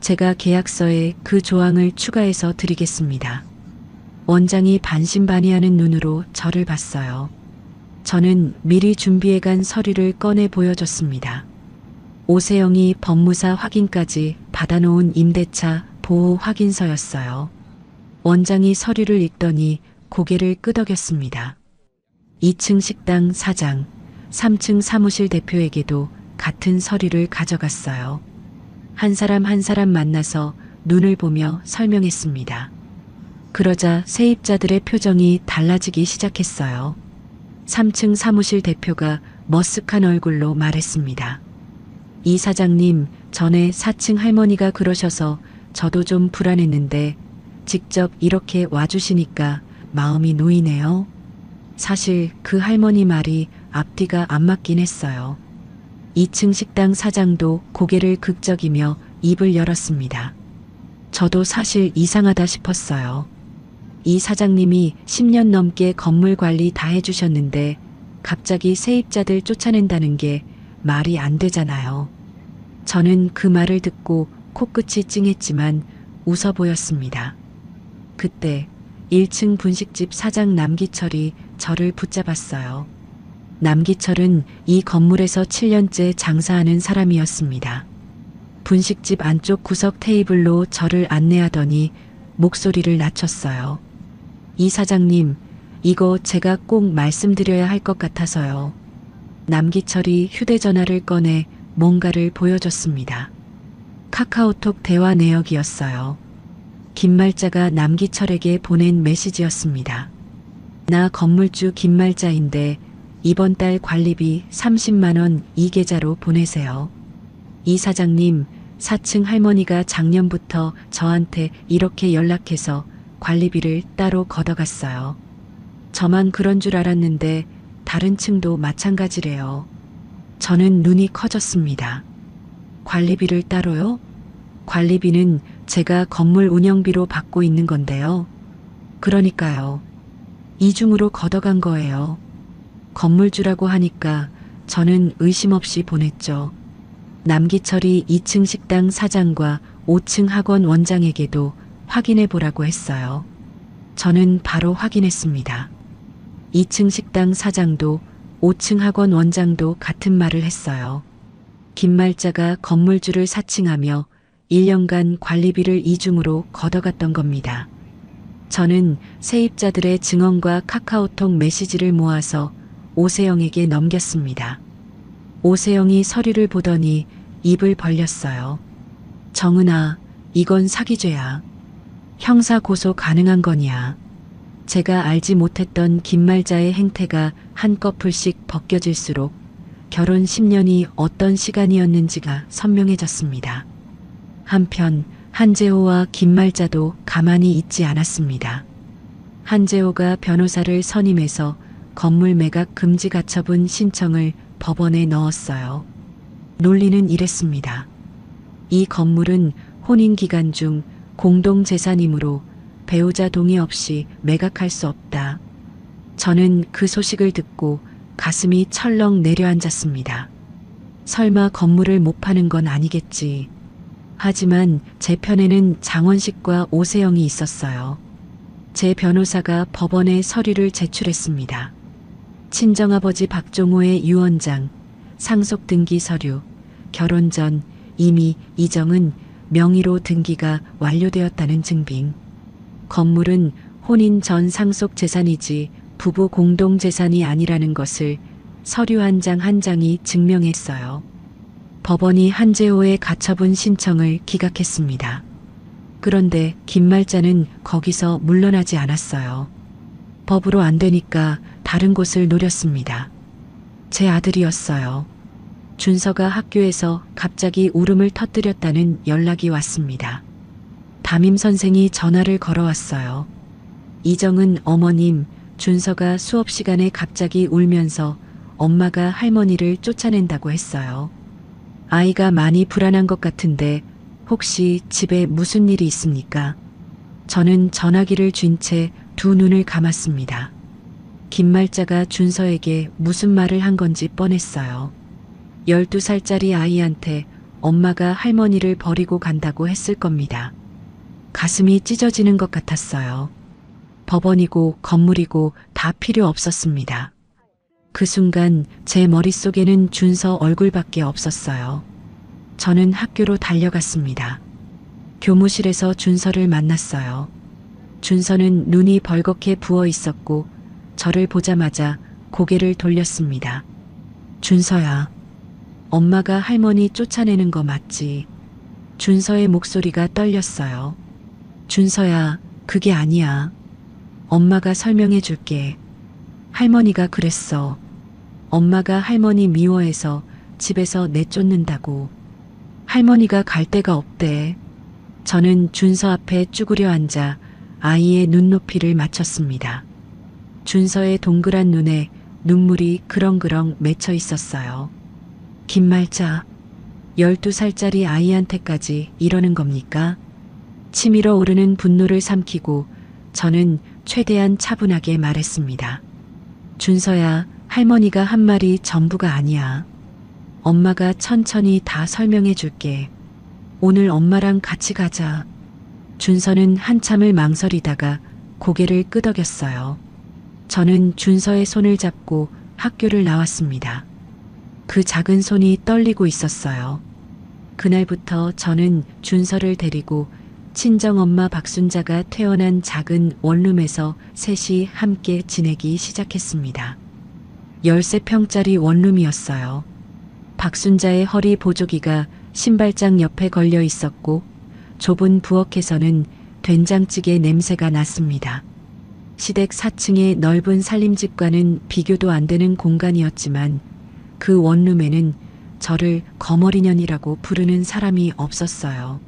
제가 계약서에 그 조항을 추가해서 드리겠습니다. 원장이 반신반의하는 눈으로 저를 봤어요. 저는 미리 준비해간 서류를 꺼내 보여줬습니다. 오세영이 법무사 확인까지 받아놓은 임대차 보호 확인서였어요. 원장이 서류를 읽더니 고개를 끄덕였습니다. 2층 식당 사장, 3층 사무실 대표에게도 같은 서류를 가져갔어요. 한 사람 한 사람 만나서 눈을 보며 설명했습니다. 그러자 세입자들의 표정이 달라지기 시작했어요. 3층 사무실 대표가 머쓱한 얼굴로 말했습니다. 이 사장님, 전에 4층 할머니가 그러셔서 저도 좀 불안했는데 직접 이렇게 와주시니까 마음이 놓이네요. 사실 그 할머니 말이 앞뒤가 안 맞긴 했어요. 2층 식당 사장도 고개를 긁적이며 입을 열었습니다. 저도 사실 이상하다 싶었어요. 이 사장님이 10년 넘게 건물 관리 다 해주셨는데 갑자기 세입자들 쫓아낸다는 게 말이 안 되잖아요. 저는 그 말을 듣고 코끝이 찡했지만 웃어 보였습니다. 그때 1층 분식집 사장 남기철이 저를 붙잡았어요. 남기철은 이 건물에서 7년째 장사하는 사람이었습니다. 분식집 안쪽 구석 테이블로 저를 안내하더니 목소리를 낮췄어요. 이 사장님, 이거 제가 꼭 말씀드려야 할 것 같아서요. 남기철이 휴대전화를 꺼내 뭔가를 보여줬습니다. 카카오톡 대화 내역이었어요. 김말자가 남기철에게 보낸 메시지였습니다. 나 건물주 김말자인데 이번 달 관리비 30만 원 이 계좌로 보내세요. 이 사장님, 4층 할머니가 작년부터 저한테 이렇게 연락해서 관리비를 따로 걷어갔어요. 저만 그런 줄 알았는데 다른 층도 마찬가지래요. 저는 눈이 커졌습니다. 관리비를 따로요? 관리비는 제가 건물 운영비로 받고 있는 건데요. 그러니까요. 이중으로 걷어간 거예요. 건물주라고 하니까 저는 의심 없이 보냈죠. 남기철이 2층 식당 사장과 5층 학원 원장에게도 확인해 보라고 했어요. 저는 바로 확인했습니다. 2층 식당 사장도 5층 학원 원장도 같은 말을 했어요. 김말자가 건물주를 사칭하며 1년간 관리비를 이중으로 걷어갔던 겁니다. 저는 세입자들의 증언과 카카오톡 메시지를 모아서 오세영에게 넘겼습니다. 오세영이 서류를 보더니 입을 벌렸어요. 정은아, 이건 사기죄야. 형사 고소 가능한 거냐. 제가 알지 못했던 김말자의 행태가 한꺼풀씩 벗겨질수록 결혼 10년이 어떤 시간이었는지가 선명해졌습니다. 한편 한재호와 김말자도 가만히 있지 않았습니다. 한재호가 변호사를 선임해서 건물 매각 금지 가처분 신청을 법원에 넣었어요. 논리는 이랬습니다. 이 건물은 혼인 기간 중 공동재산이므로 배우자 동의 없이 매각할 수 없다. 저는 그 소식을 듣고 가슴이 철렁 내려앉았습니다. 설마 건물을 못 파는 건 아니겠지. 하지만 제 편에는 장원식과 오세영이 있었어요. 제 변호사가 법원에 서류를 제출했습니다. 친정아버지 박종호의 유언장, 상속 등기 서류, 결혼 전 이미 이정은 명의로 등기가 완료되었다는 증빙. 건물은 혼인 전 상속 재산이지 부부 공동 재산이 아니라는 것을 서류 한 장 한 장이 증명했어요. 법원이 한재호의 가처분 신청을 기각했습니다. 그런데 김말자는 거기서 물러나지 않았어요. 법으로 안 되니까 다른 곳을 노렸습니다. 제 아들이었어요. 준서가 학교에서 갑자기 울음을 터뜨렸다는 연락이 왔습니다. 담임 선생이 전화를 걸어왔어요. 이정은 어머님, 준서가 수업 시간에 갑자기 울면서 엄마가 할머니를 쫓아낸다고 했어요. 아이가 많이 불안한 것 같은데 혹시 집에 무슨 일이 있습니까? 저는 전화기를 쥔 채 두 눈을 감았습니다. 김말자가 준서에게 무슨 말을 한 건지 뻔했어요. 12살짜리 아이한테 엄마가 할머니를 버리고 간다고 했을 겁니다. 가슴이 찢어지는 것 같았어요. 법원이고 건물이고 다 필요 없었습니다. 그 순간 제 머릿속에는 준서 얼굴밖에 없었어요. 저는 학교로 달려갔습니다. 교무실에서 준서를 만났어요. 준서는 눈이 벌겋게 부어 있었고 저를 보자마자 고개를 돌렸습니다. 준서야, 엄마가 할머니 쫓아내는 거 맞지? 준서의 목소리가 떨렸어요. 준서야, 그게 아니야. 엄마가 설명해 줄게. 할머니가 그랬어. 엄마가 할머니 미워해서 집에서 내쫓는다고. 할머니가 갈 데가 없대. 저는 준서 앞에 쭈그려 앉아 아이의 눈높이를 맞췄습니다. 준서의 동그란 눈에 눈물이 그렁그렁 맺혀 있었어요. 김말자, 12살짜리 아이한테까지 이러는 겁니까? 치밀어 오르는 분노를 삼키고 저는 최대한 차분하게 말했습니다. 준서야, 할머니가 한 말이 전부가 아니야. 엄마가 천천히 다 설명해 줄게. 오늘 엄마랑 같이 가자. 준서는 한참을 망설이다가 고개를 끄덕였어요. 저는 준서의 손을 잡고 학교를 나왔습니다. 그 작은 손이 떨리고 있었어요. 그날부터 저는 준서를 데리고 친정엄마 박순자가 퇴원한 작은 원룸에서 셋이 함께 지내기 시작했습니다. 13평짜리 원룸이었어요. 박순자의 허리 보조기가 신발장 옆에 걸려 있었고 좁은 부엌에서는 된장찌개 냄새가 났습니다. 시댁 4층의 넓은 살림집과는 비교도 안 되는 공간이었지만 그 원룸에는 저를 거머리년이라고 부르는 사람이 없었어요.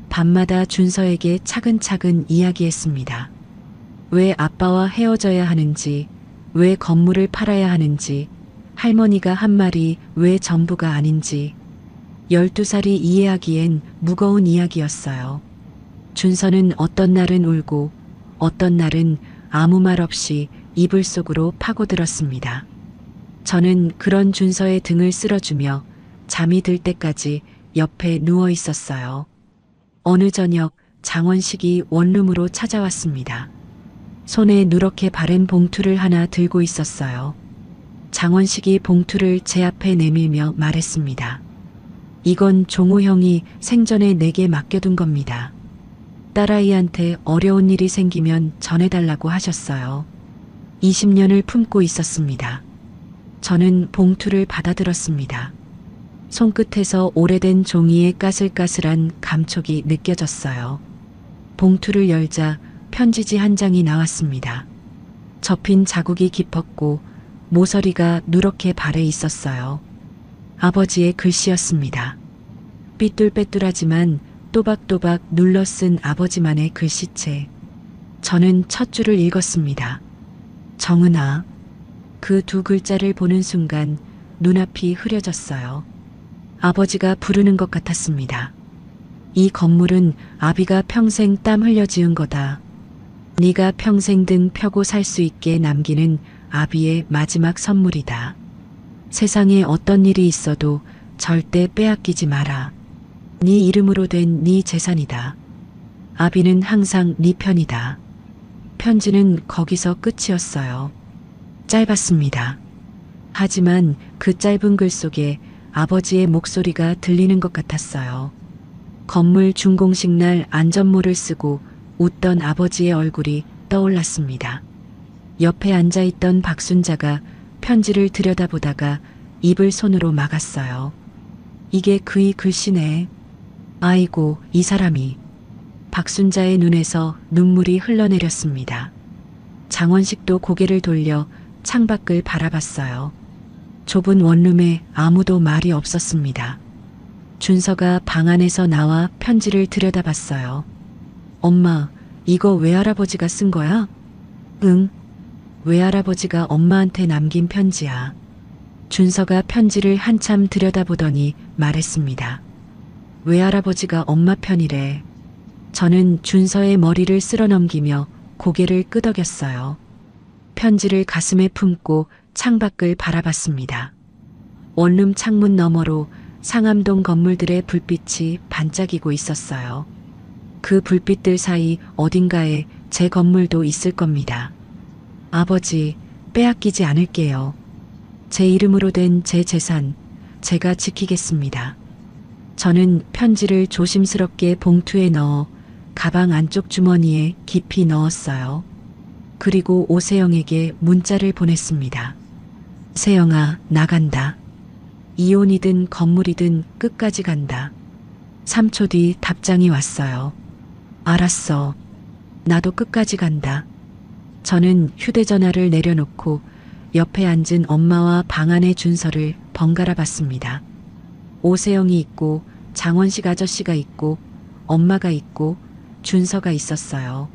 밤마다 준서에게 차근차근 이야기했습니다. 왜 아빠와 헤어져야 하는지, 왜 건물을 팔아야 하는지, 할머니가 한 말이 왜 전부가 아닌지. 12살이 이해하기엔 무거운 이야기였어요. 준서는 어떤 날은 울고 어떤 날은 아무 말 없이 이불 속으로 파고들었습니다. 저는 그런 준서의 등을 쓸어주며 잠이 들 때까지 옆에 누워 있었어요. 어느 저녁 장원식이 원룸으로 찾아왔습니다. 손에 누렇게 바른 봉투를 하나 들고 있었어요. 장원식이 봉투를 제 앞에 내밀며 말했습니다. 이건 종호 형이 생전에 내게 맡겨둔 겁니다. 딸아이한테 어려운 일이 생기면 전해달라고 하셨어요. 20년을 품고 있었습니다. 저는 봉투를 받아들었습니다. 손끝에서 오래된 종이의 까슬까슬한 감촉이 느껴졌어요. 봉투를 열자 편지지 한 장이 나왔습니다. 접힌 자국이 깊었고 모서리가 누렇게 발해 있었어요. 아버지의 글씨였습니다. 삐뚤빼뚤하지만 또박또박 눌러 쓴 아버지만의 글씨체. 저는 첫 줄을 읽었습니다. 정은아. 그 두 글자를 보는 순간 눈앞이 흐려졌어요. 아버지가 부르는 것 같았습니다. 이 건물은 아비가 평생 땀 흘려 지은 거다. 네가 평생 등 펴고 살 수 있게 남기는 아비의 마지막 선물이다. 세상에 어떤 일이 있어도 절대 빼앗기지 마라. 네 이름으로 된 네 재산이다. 아비는 항상 네 편이다. 편지는 거기서 끝이었어요. 짧았습니다. 하지만 그 짧은 글 속에 아버지의 목소리가 들리는 것 같았어요. 건물 준공식 날 안전모를 쓰고 웃던 아버지의 얼굴이 떠올랐습니다. 옆에 앉아있던 박순자가 편지를 들여다보다가 입을 손으로 막았어요. 이게 그의 글씨네. 아이고, 이 사람이. 박순자의 눈에서 눈물이 흘러내렸습니다. 장원식도 고개를 돌려 창밖을 바라봤어요. 좁은 원룸에 아무도 말이 없었습니다. 준서가 방 안에서 나와 편지를 들여다봤어요. 엄마, 이거 외할아버지가 쓴 거야? 응. 외할아버지가 엄마한테 남긴 편지야. 준서가 편지를 한참 들여다보더니 말했습니다. 외할아버지가 엄마 편이래. 저는 준서의 머리를 쓸어넘기며 고개를 끄덕였어요. 편지를 가슴에 품고 창밖을 바라봤습니다. 원룸 창문 너머로 상암동 건물들의 불빛이 반짝이고 있었어요. 그 불빛들 사이 어딘가에 제 건물도 있을 겁니다. 아버지, 빼앗기지 않을게요. 제 이름으로 된 제 재산, 제가 지키겠습니다. 저는 편지를 조심스럽게 봉투에 넣어 가방 안쪽 주머니에 깊이 넣었어요. 그리고 오세영에게 문자를 보냈습니다. 세영아, 나간다. 이혼이든 건물이든 끝까지 간다. 3초 뒤 답장이 왔어요. 알았어. 나도 끝까지 간다. 저는 휴대전화를 내려놓고 옆에 앉은 엄마와 방 안의 준서를 번갈아 봤습니다. 오세영이 있고 장원식 아저씨가 있고 엄마가 있고 준서가 있었어요.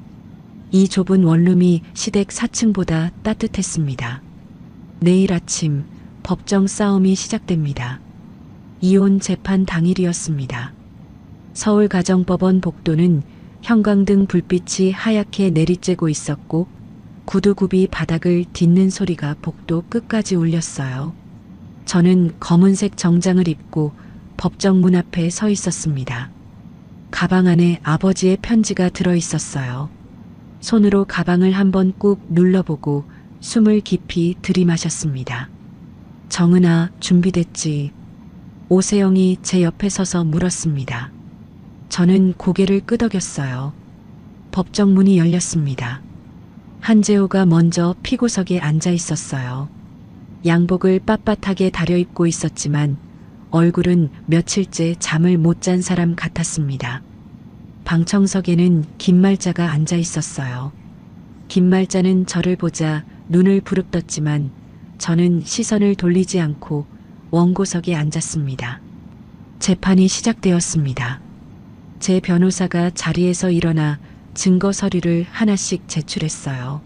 이 좁은 원룸이 시댁 4층보다 따뜻했습니다. 내일 아침 법정 싸움이 시작됩니다. 이혼 재판 당일이었습니다. 서울가정법원 복도는 형광등 불빛이 하얗게 내리쬐고 있었고 구두굽이 바닥을 딛는 소리가 복도 끝까지 울렸어요. 저는 검은색 정장을 입고 법정 문 앞에 서 있었습니다. 가방 안에 아버지의 편지가 들어 있었어요. 손으로 가방을 한번 꾹 눌러보고 숨을 깊이 들이마셨습니다. 정은아, 준비됐지? 오세영이 제 옆에 서서 물었습니다. 저는 고개를 끄덕였어요. 법정 문이 열렸습니다. 한재호가 먼저 피고석에 앉아 있었어요. 양복을 빳빳하게 다려입고 있었지만 얼굴은 며칠째 잠을 못 잔 사람 같았습니다. 방청석에는 김말자가 앉아 있었어요. 김말자는 저를 보자 눈을 부릅떴지만 저는 시선을 돌리지 않고 원고석에 앉았습니다. 재판이 시작되었습니다. 제 변호사가 자리에서 일어나 증거 서류를 하나씩 제출했어요.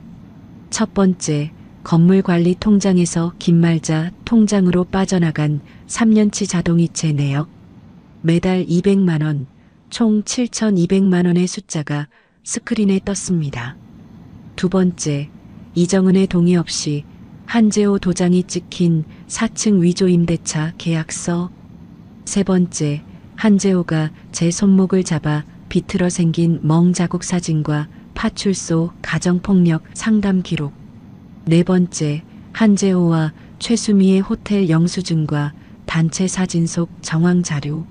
첫 번째, 건물관리 통장에서 김말자 통장으로 빠져나간 3년치 자동이체 내역, 매달 200만 원, 총 7,200만 원의 숫자가 스크린에 떴습니다. 두 번째, 이정은의 동의 없이 한재호 도장이 찍힌 4층 위조 임대차 계약서. 세 번째, 한재호가 제 손목을 잡아 비틀어 생긴 멍 자국 사진과 파출소 가정폭력 상담 기록. 네 번째, 한재호와 최수미의 호텔 영수증과 단체 사진 속 정황 자료.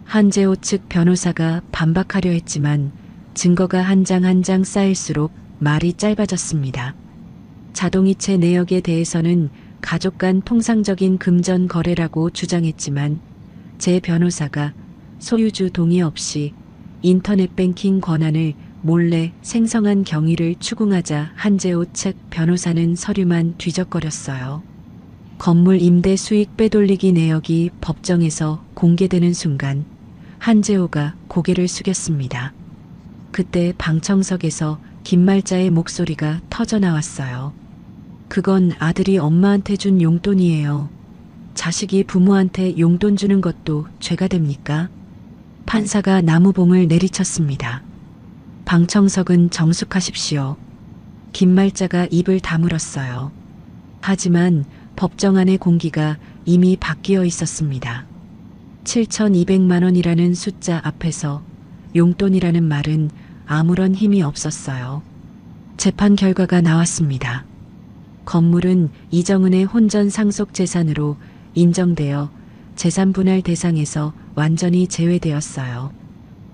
한재호 측 변호사가 반박하려 했지만 증거가 한 장 한 장 쌓일수록 말이 짧아졌습니다. 자동이체 내역에 대해서는 가족 간 통상적인 금전 거래라고 주장했지만 제 변호사가 소유주 동의 없이 인터넷 뱅킹 권한을 몰래 생성한 경위를 추궁하자 한재호 측 변호사는 서류만 뒤적거렸어요. 건물 임대 수익 빼돌리기 내역이 법정에서 공개되는 순간 한재호가 고개를 숙였습니다. 그때 방청석에서 김말자의 목소리가 터져 나왔어요. 그건 아들이 엄마한테 준 용돈이에요. 자식이 부모한테 용돈 주는 것도 죄가 됩니까? 판사가 나무봉을 내리쳤습니다. 방청석은 정숙하십시오. 김말자가 입을 다물었어요. 하지만 법정 안의 공기가 이미 바뀌어 있었습니다. 7,200만 원이라는 숫자 앞에서 용돈이라는 말은 아무런 힘이 없었어요. 재판 결과가 나왔습니다. 건물은 이정은의 혼전 상속 재산으로 인정되어 재산 분할 대상에서 완전히 제외되었어요.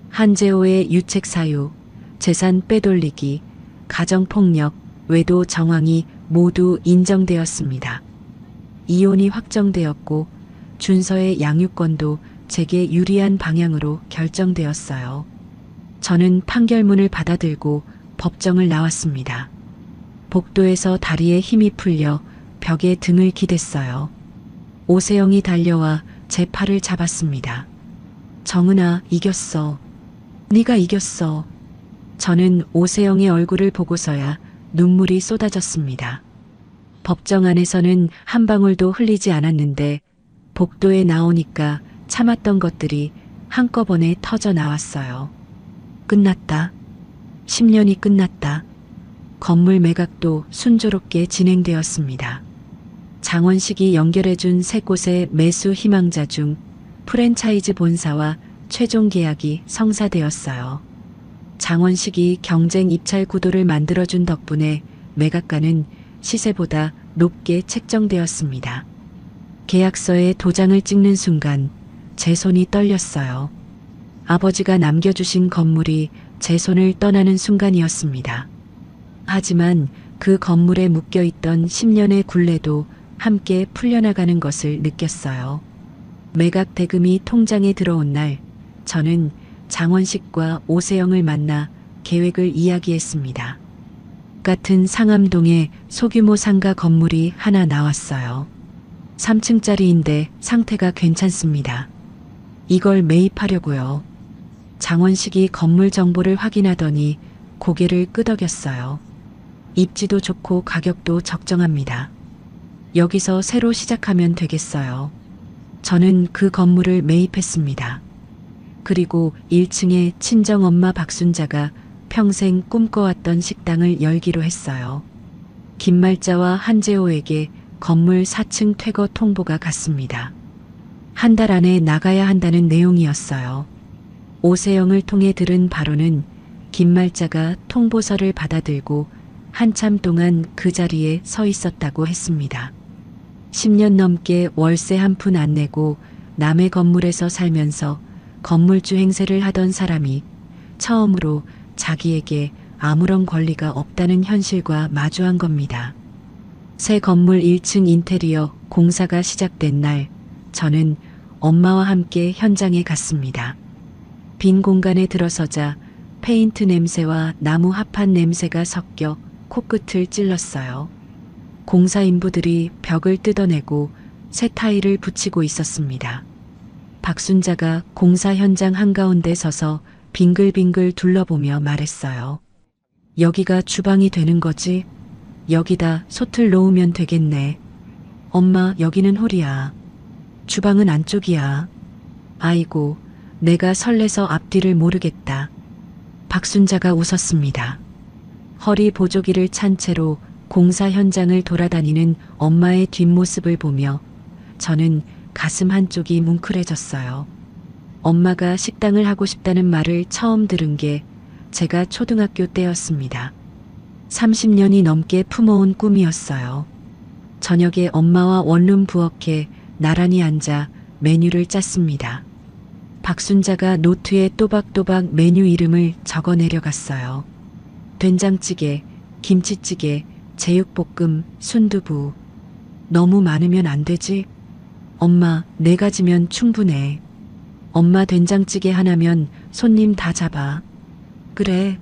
한재호의 유책 사유, 재산 빼돌리기, 가정폭력, 외도 정황이 모두 인정되었습니다. 이혼이 확정되었고 준서의 양육권도 제게 유리한 방향으로 결정되었어요. 저는 판결문을 받아들고 법정을 나왔습니다. 복도에서 다리에 힘이 풀려 벽에 등을 기댔어요. 오세영이 달려와 제 팔을 잡았습니다. 정은아, 이겼어. 네가 이겼어. 저는 오세영의 얼굴을 보고서야 눈물이 쏟아졌습니다. 법정 안에서는 한 방울도 흘리지 않았는데 복도에 나오니까 참았던 것들이 한꺼번에 터져 나왔어요. 끝났다. 10년이 끝났다. 건물 매각도 순조롭게 진행되었습니다. 장원식이 연결해준 세 곳의 매수 희망자 중 프랜차이즈 본사와 최종 계약이 성사되었어요. 장원식이 경쟁 입찰 구도를 만들어준 덕분에 매각가는 시세보다 높게 책정되었습니다. 계약서에 도장을 찍는 순간 제 손이 떨렸어요. 아버지가 남겨주신 건물이 제 손을 떠나는 순간이었습니다. 하지만 그 건물에 묶여있던 10년의 굴레도 함께 풀려나가는 것을 느꼈어요. 매각 대금이 통장에 들어온 날, 저는 장원식과 오세영을 만나 계획을 이야기했습니다. 같은 상암동에 소규모 상가 건물이 하나 나왔어요. 3층짜리인데 상태가 괜찮습니다. 이걸 매입하려고요. 장원식이 건물 정보를 확인하더니 고개를 끄덕였어요. 입지도 좋고 가격도 적정합니다. 여기서 새로 시작하면 되겠어요. 저는 그 건물을 매입했습니다. 그리고 1층에 친정엄마 박순자가 평생 꿈꿔왔던 식당을 열기로 했어요. 김말자와 한재호에게 건물 4층 퇴거 통보가 갔습니다. 한 달 안에 나가야 한다는 내용이었어요. 오세영을 통해 들은 바로는 김말자가 통보서를 받아들고 한참 동안 그 자리에 서 있었다고 했습니다. 10년 넘게 월세 한 푼 안 내고 남의 건물에서 살면서 건물주 행세를 하던 사람이 처음으로 자기에게 아무런 권리가 없다는 현실과 마주한 겁니다. 새 건물 1층 인테리어 공사가 시작된 날, 저는 엄마와 함께 현장에 갔습니다. 빈 공간에 들어서자 페인트 냄새와 나무 합판 냄새가 섞여 코끝을 찔렀어요. 공사 인부들이 벽을 뜯어내고 새 타일을 붙이고 있었습니다. 박순자가 공사 현장 한가운데 서서 빙글빙글 둘러보며 말했어요. 여기가 주방이 되는 거지? 여기다 솥을 놓으면 되겠네. 엄마, 여기는 홀이야. 주방은 안쪽이야. 아이고, 내가 설레서 앞뒤를 모르겠다. 박순자가 웃었습니다. 허리 보조기를 찬 채로 공사 현장을 돌아다니는 엄마의 뒷모습을 보며 저는 가슴 한쪽이 뭉클해졌어요. 엄마가 식당을 하고 싶다는 말을 처음 들은 게 제가 초등학교 때였습니다. 30년이 넘게 품어온 꿈이었어요. 저녁에 엄마와 원룸 부엌에 나란히 앉아 메뉴를 짰습니다. 박순자가 노트에 또박또박 메뉴 이름을 적어 내려갔어요. 된장찌개, 김치찌개, 제육볶음, 순두부. 너무 많으면 안 되지? 엄마, 4가지면 충분해. 엄마 된장찌개 하나면 손님 다 잡아. 그래,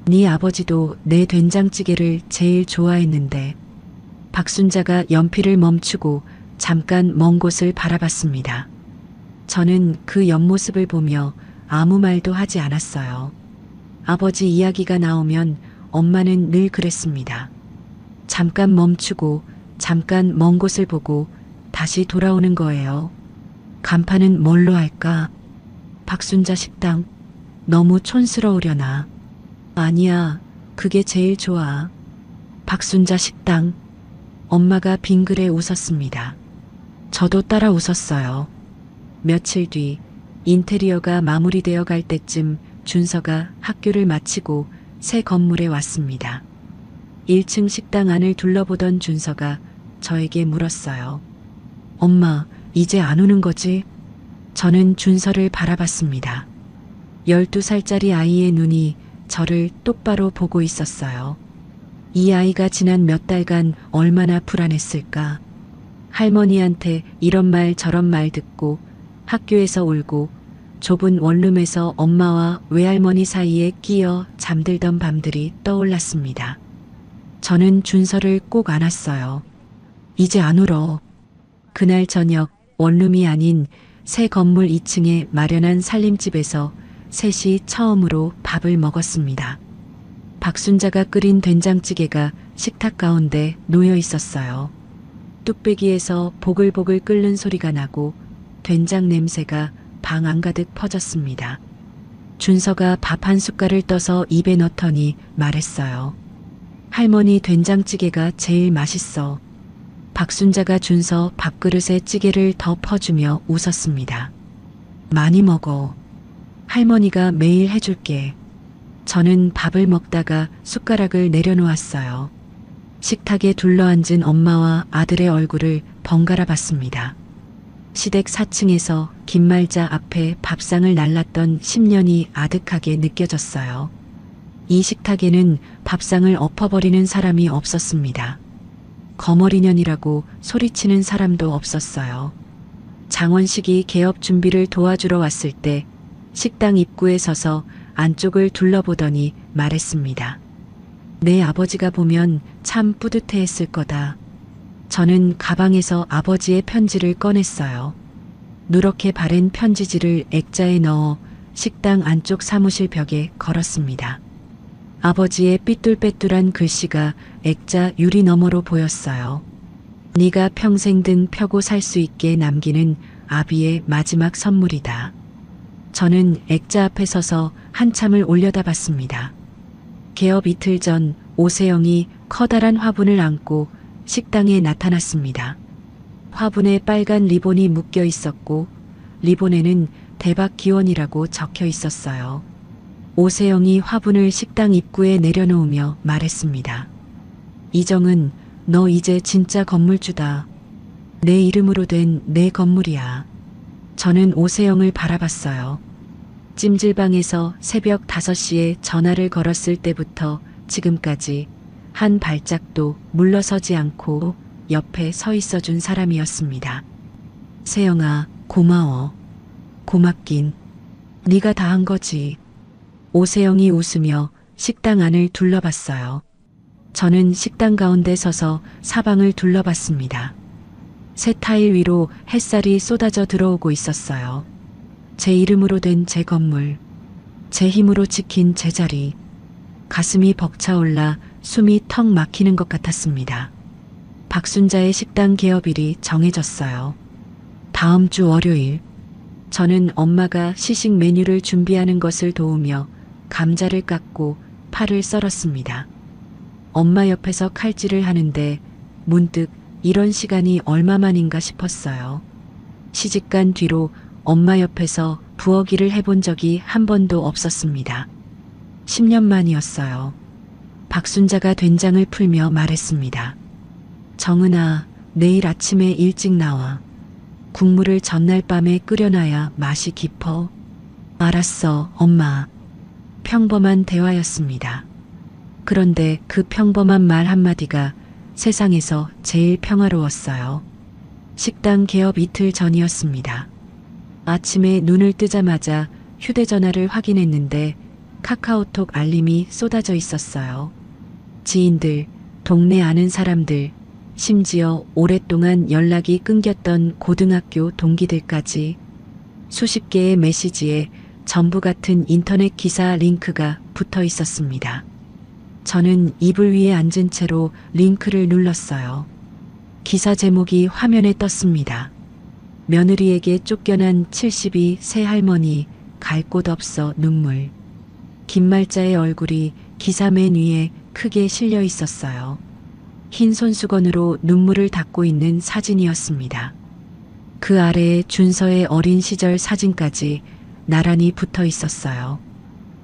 네 아버지도 내 된장찌개를 제일 좋아했는데. 박순자가 연필을 멈추고 잠깐 먼 곳을 바라봤습니다. 저는 그 옆모습을 보며 아무 말도 하지 않았어요. 아버지 이야기가 나오면 엄마는 늘 그랬습니다. 잠깐 멈추고 잠깐 먼 곳을 보고 다시 돌아오는 거예요. 간판은 뭘로 할까? 박순자 식당. 너무 촌스러우려나? 아니야, 그게 제일 좋아. 박순자 식당. 엄마가 빙그레 웃었습니다. 저도 따라 웃었어요. 며칠 뒤 인테리어가 마무리되어 갈 때쯤 준서가 학교를 마치고 새 건물에 왔습니다. 1층 식당 안을 둘러보던 준서가 저에게 물었어요. 엄마, 이제 안 오는 거지? 저는 준서를 바라봤습니다. 12살짜리 아이의 눈이 저를 똑바로 보고 있었어요. 이 아이가 지난 몇 달간 얼마나 불안했을까? 할머니한테 이런 말 저런 말 듣고 학교에서 울고 좁은 원룸에서 엄마와 외할머니 사이에 끼어 잠들던 밤들이 떠올랐습니다. 저는 준서를 꼭 안았어요. 이제 안 울어. 그날 저녁 원룸이 아닌 새 건물 2층에 마련한 살림집에서 셋이 처음으로 밥을 먹었습니다. 박순자가 끓인 된장찌개가 식탁 가운데 놓여 있었어요. 뚝배기에서 보글보글 끓는 소리가 나고 된장 냄새가 방 안가득 퍼졌습니다. 준서가 밥 한 숟갈을 떠서 입에 넣더니 말했어요. 할머니 된장찌개가 제일 맛있어. 박순자가 준서 밥그릇에 찌개를 더 퍼주며 웃었습니다. 많이 먹어. 할머니가 매일 해줄게. 저는 밥을 먹다가 숟가락을 내려놓았어요. 식탁에 둘러앉은 엄마와 아들의 얼굴을 번갈아 봤습니다. 시댁 4층에서 김말자 앞에 밥상을 날랐던 10년이 아득하게 느껴졌어요. 이 식탁에는 밥상을 엎어버리는 사람이 없었습니다. 거머리년이라고 소리치는 사람도 없었어요. 장원식이 개업 준비를 도와주러 왔을 때 식당 입구에 서서 안쪽을 둘러보더니 말했습니다. 내 아버지가 보면 참 뿌듯해했을 거다. 저는 가방에서 아버지의 편지를 꺼냈어요. 누렇게 바랜 편지지를 액자에 넣어 식당 안쪽 사무실 벽에 걸었습니다. 아버지의 삐뚤빼뚤한 글씨가 액자 유리 너머로 보였어요. 네가 평생 등 펴고 살 수 있게 남기는 아비의 마지막 선물이다. 저는 액자 앞에 서서 한참을 올려다봤습니다. 개업 이틀 전 오세영이 커다란 화분을 안고 식당에 나타났습니다. 화분에 빨간 리본이 묶여 있었고 리본에는 대박 기원이라고 적혀 있었어요. 오세영이 화분을 식당 입구에 내려놓으며 말했습니다. 이정은, 너 이제 진짜 건물주다. 내 이름으로 된 내 건물이야. 저는 오세영을 바라봤어요. 찜질방에서 새벽 5시에 전화를 걸었을 때부터 지금까지 한 발짝도 물러서지 않고 옆에 서 있어준 사람이었습니다. 세영아, 고마워. 고맙긴. 네가 다 한 거지. 오세영이 웃으며 식당 안을 둘러봤어요. 저는 식당 가운데 서서 사방을 둘러봤습니다. 새 타일 위로 햇살이 쏟아져 들어오고 있었어요. 제 이름으로 된 제 건물, 제 힘으로 지킨 제 자리. 가슴이 벅차올라 숨이 턱 막히는 것 같았습니다. 박순자의 식당 개업일이 정해졌어요. 다음 주 월요일. 저는 엄마가 시식 메뉴를 준비하는 것을 도우며 감자를 깎고 파를 썰었습니다. 엄마 옆에서 칼질을 하는데 문득 이런 시간이 얼마만인가 싶었어요. 시집간 뒤로 엄마 옆에서 부엌일을 해본 적이 한 번도 없었습니다. 10년 만이었어요. 박순자가 된장을 풀며 말했습니다. 정은아, 내일 아침에 일찍 나와. 국물을 전날 밤에 끓여놔야 맛이 깊어. 알았어, 엄마. 평범한 대화였습니다. 그런데 그 평범한 말 한마디가 세상에서 제일 평화로웠어요. 식당 개업 이틀 전이었습니다. 아침에 눈을 뜨자마자 휴대전화를 확인했는데 카카오톡 알림이 쏟아져 있었어요. 지인들, 동네 아는 사람들, 심지어 오랫동안 연락이 끊겼던 고등학교 동기들까지 수십 개의 메시지에 전부 같은 인터넷 기사 링크가 붙어 있었습니다. 저는 이불 위에 앉은 채로 링크를 눌렀어요. 기사 제목이 화면에 떴습니다. 며느리에게 쫓겨난 72 새할머니, 갈 곳 없어 눈물. 김말자의 얼굴이 기사 맨 위에 크게 실려 있었어요. 흰 손수건으로 눈물을 닦고 있는 사진이었습니다. 그 아래에 준서의 어린 시절 사진까지 나란히 붙어 있었어요.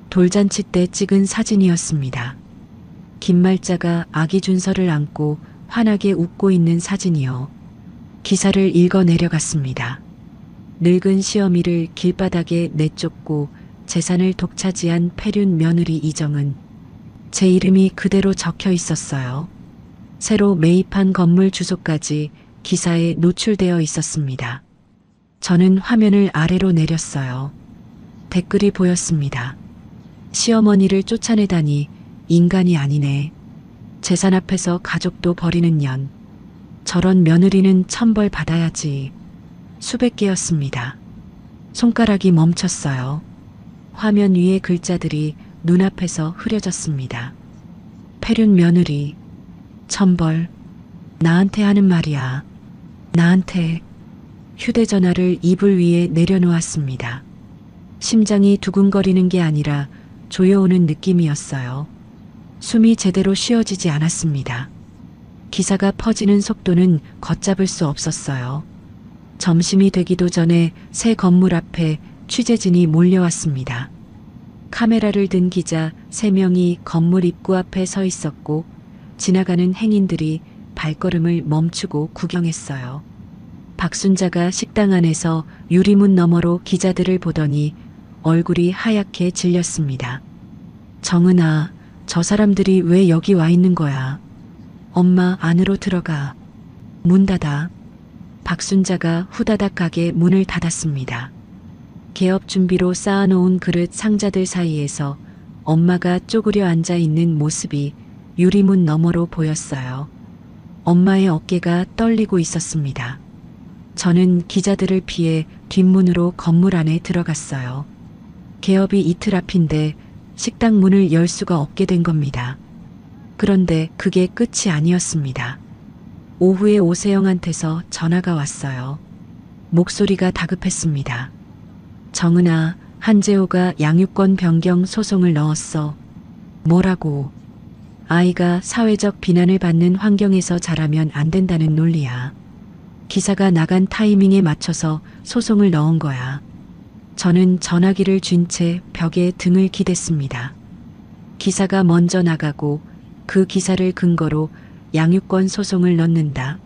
돌잔치 때 찍은 사진이었습니다. 김말자가 아기 준서를 안고 환하게 웃고 있는 사진이요. 기사를 읽어 내려갔습니다. 늙은 시어미를 길바닥에 내쫓고 재산을 독차지한 폐륜 며느리 이정은. 제 이름이 그대로 적혀 있었어요. 새로 매입한 건물 주소까지 기사에 노출되어 있었습니다. 저는 화면을 아래로 내렸어요. 댓글이 보였습니다. 시어머니를 쫓아내다니 인간이 아니네. 재산 앞에서 가족도 버리는 년. 저런 며느리는 천벌 받아야지. 수백 개였습니다. 손가락이 멈췄어요. 화면 위의 글자들이 눈앞에서 흐려졌습니다. 폐륜 며느리. 천벌. 나한테 하는 말이야. 나한테. 휴대전화를 이불 위에 내려놓았습니다. 심장이 두근거리는 게 아니라 조여오는 느낌이었어요. 숨이 제대로 쉬어지지 않았습니다. 기사가 퍼지는 속도는 걷잡을 수 없었어요. 점심이 되기도 전에 새 건물 앞에 취재진이 몰려왔습니다. 카메라를 든 기자 3명이 건물 입구 앞에 서 있었고 지나가는 행인들이 발걸음을 멈추고 구경했어요. 박순자가 식당 안에서 유리문 너머로 기자들을 보더니 얼굴이 하얗게 질렸습니다. 정은아, 저 사람들이 왜 여기 와 있는 거야? 엄마, 안으로 들어가. 문 닫아. 박순자가 후다닥 가게 문을 닫았습니다. 개업 준비로 쌓아놓은 그릇 상자들 사이에서 엄마가 쪼그려 앉아 있는 모습이 유리문 너머로 보였어요. 엄마의 어깨가 떨리고 있었습니다. 저는 기자들을 피해 뒷문으로 건물 안에 들어갔어요. 개업이 이틀 앞인데 식당 문을 열 수가 없게 된 겁니다. 그런데 그게 끝이 아니었습니다. 오후에 오세영한테서 전화가 왔어요. 목소리가 다급했습니다. 정은아, 한재호가 양육권 변경 소송을 넣었어. 뭐라고? 아이가 사회적 비난을 받는 환경에서 자라면 안 된다는 논리야. 기사가 나간 타이밍에 맞춰서 소송을 넣은 거야. 저는 전화기를 쥔 채 벽에 등을 기댔습니다. 기사가 먼저 나가고 그 기사를 근거로 양육권 소송을 넣는다.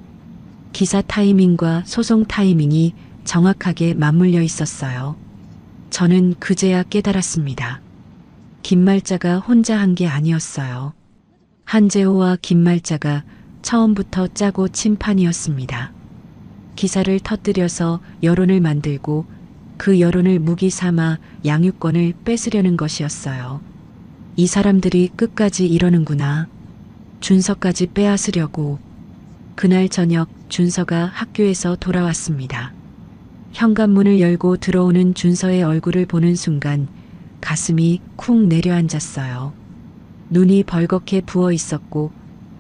기사 타이밍과 소송 타이밍이 정확하게 맞물려 있었어요. 저는 그제야 깨달았습니다. 김말자가 혼자 한 게 아니었어요. 한재호와 김말자가 처음부터 짜고 친 판이었습니다. 기사를 터뜨려서 여론을 만들고 그 여론을 무기 삼아 양육권을 뺏으려는 것이었어요. 이 사람들이 끝까지 이러는구나. 준서까지 빼앗으려고. 그날 저녁 준서가 학교에서 돌아왔습니다. 현관문을 열고 들어오는 준서의 얼굴을 보는 순간 가슴이 쿵 내려앉았어요. 눈이 벌겋게 부어 있었고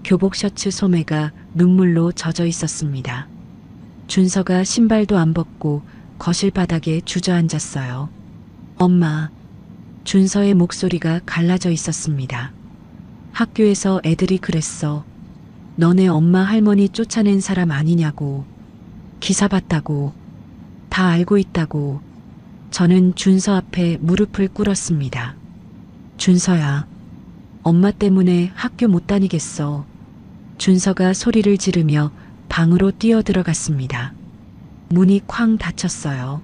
교복 셔츠 소매가 눈물로 젖어 있었습니다. 준서가 신발도 안 벗고 거실 바닥에 주저앉았어요. 엄마. 준서의 목소리가 갈라져 있었습니다. 학교에서 애들이 그랬어. 너네 엄마 할머니 쫓아낸 사람 아니냐고. 기사 봤다고. 다 알고 있다고. 저는 준서 앞에 무릎을 꿇었습니다. 준서야. 엄마 때문에 학교 못 다니겠어. 준서가 소리를 지르며 방으로 뛰어들어갔습니다. 문이 쾅 닫혔어요.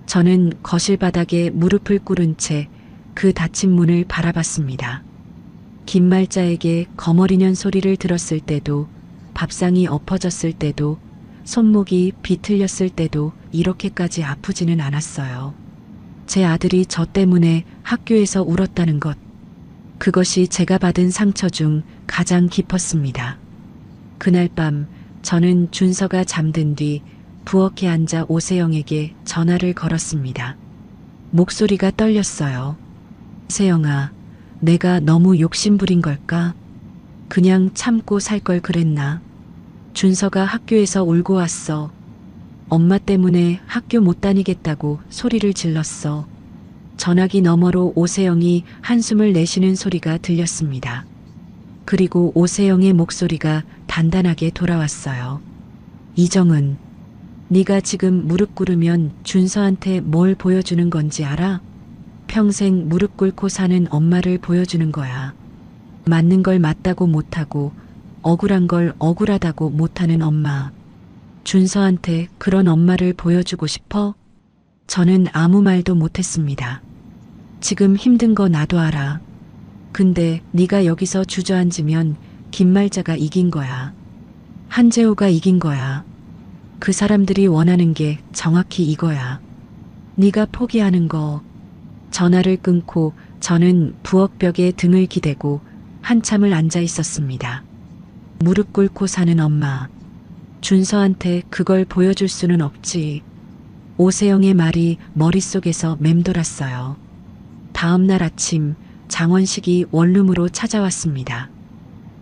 저는 거실 바닥에 무릎을 꿇은 채 그 닫힌 문을 바라봤습니다. 김말자에게 거머리년 소리를 들었을 때도, 밥상이 엎어졌을 때도, 손목이 비틀렸을 때도 이렇게까지 아프지는 않았어요. 제 아들이 저 때문에 학교에서 울었다는 것. 그것이 제가 받은 상처 중 가장 깊었습니다. 그날 밤 저는 준서가 잠든 뒤 부엌에 앉아 오세영에게 전화를 걸었습니다. 목소리가 떨렸어요. 세영아, 내가 너무 욕심부린 걸까? 그냥 참고 살 걸 그랬나? 준서가 학교에서 울고 왔어. 엄마 때문에 학교 못 다니겠다고 소리를 질렀어. 전화기 너머로 오세영이 한숨을 내쉬는 소리가 들렸습니다. 그리고 오세영의 목소리가 단단하게 돌아왔어요. 이정은, 네가 지금 무릎 꿇으면 준서한테 뭘 보여주는 건지 알아? 평생 무릎 꿇고 사는 엄마를 보여주는 거야. 맞는 걸 맞다고 못하고 억울한 걸 억울하다고 못하는 엄마. 준서한테 그런 엄마를 보여주고 싶어? 저는 아무 말도 못했습니다. 지금 힘든 거 나도 알아. 근데 네가 여기서 주저앉으면 김말자가 이긴 거야. 한재호가 이긴 거야. 그 사람들이 원하는 게 정확히 이거야. 네가 포기하는 거. 전화를 끊고 저는 부엌벽에 등을 기대고 한참을 앉아 있었습니다. 무릎 꿇고 사는 엄마. 준서한테 그걸 보여줄 수는 없지. 오세영의 말이 머릿속에서 맴돌았어요. 다음 날 아침 장원식이 원룸으로 찾아왔습니다.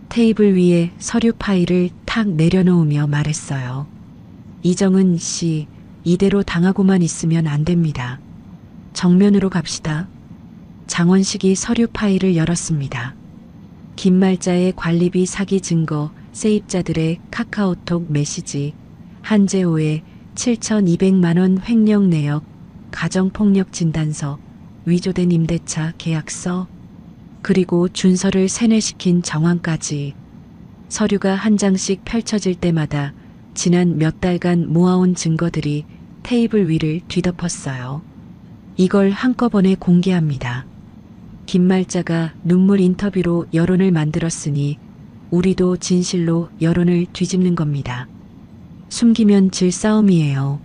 테이블 위에 서류 파일을 탁 내려놓으며 말했어요. 이정은 씨, 이대로 당하고만 있으면 안 됩니다. 정면으로 갑시다. 장원식이 서류 파일을 열었습니다. 김말자의 관리비 사기 증거, 세입자들의 카카오톡 메시지, 한재호의 7,200만 원 횡령 내역, 가정폭력 진단서, 위조된 임대차 계약서, 그리고 준서를 세뇌시킨 정황까지. 서류가 한 장씩 펼쳐질 때마다 지난 몇 달간 모아온 증거들이 테이블 위를 뒤덮었어요. 이걸 한꺼번에 공개합니다. 김말자가 눈물 인터뷰로 여론을 만들었으니 우리도 진실로 여론을 뒤집는 겁니다. 숨기면 질 싸움이에요.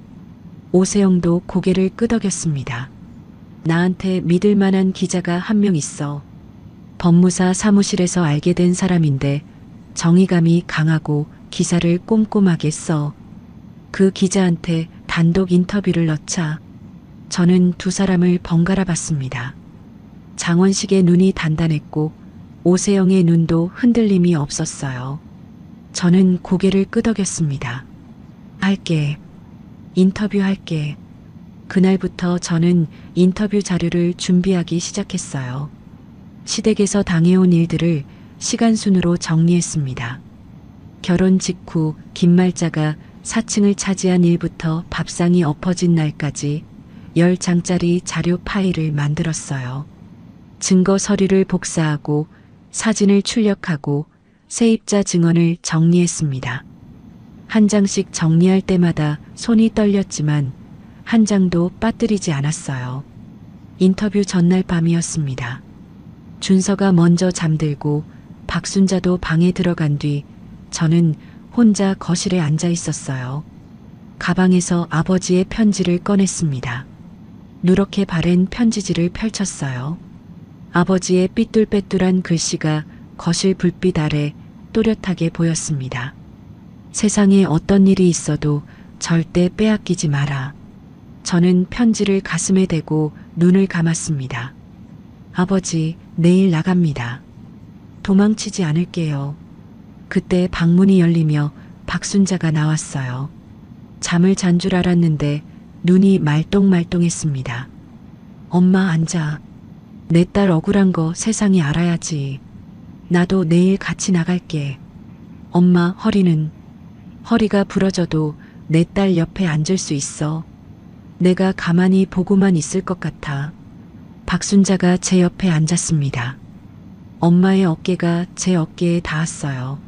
오세영도 고개를 끄덕였습니다. 나한테 믿을 만한 기자가 한 명 있어. 법무사 사무실에서 알게 된 사람인데 정의감이 강하고 기사를 꼼꼼하게 써. 그 기자한테 단독 인터뷰를 넣자. 저는 두 사람을 번갈아 봤습니다. 장원식의 눈이 단단했고 오세영의 눈도 흔들림이 없었어요. 저는 고개를 끄덕였습니다. 할게. 인터뷰할게. 그날부터 저는 인터뷰 자료를 준비하기 시작했어요. 시댁에서 당해온 일들을 시간순으로 정리했습니다. 결혼 직후 김말자가 4층을 차지한 일부터 밥상이 엎어진 날까지 10장짜리 자료 파일을 만들었어요. 증거 서류를 복사하고 사진을 출력하고 세입자 증언을 정리했습니다. 한 장씩 정리할 때마다 손이 떨렸지만 한 장도 빠뜨리지 않았어요. 인터뷰 전날 밤이었습니다. 준서가 먼저 잠들고 박순자도 방에 들어간 뒤 저는 혼자 거실에 앉아 있었어요. 가방에서 아버지의 편지를 꺼냈습니다. 누렇게 바랜 편지지를 펼쳤어요. 아버지의 삐뚤빼뚤한 글씨가 거실 불빛 아래 또렷하게 보였습니다. 세상에 어떤 일이 있어도 절대 빼앗기지 마라. 저는 편지를 가슴에 대고 눈을 감았습니다. 아버지, 내일 나갑니다. 도망치지 않을게요. 그때 방문이 열리며 박순자가 나왔어요. 잠을 잔 줄 알았는데 눈이 말똥말똥했습니다. 엄마 앉아. 내 딸 억울한 거 세상이 알아야지. 나도 내일 같이 나갈게. 엄마, 허리가 부러져도 내 딸 옆에 앉을 수 있어. 내가 가만히 보고만 있을 것 같아. 박순자가 제 옆에 앉았습니다. 엄마의 어깨가 제 어깨에 닿았어요.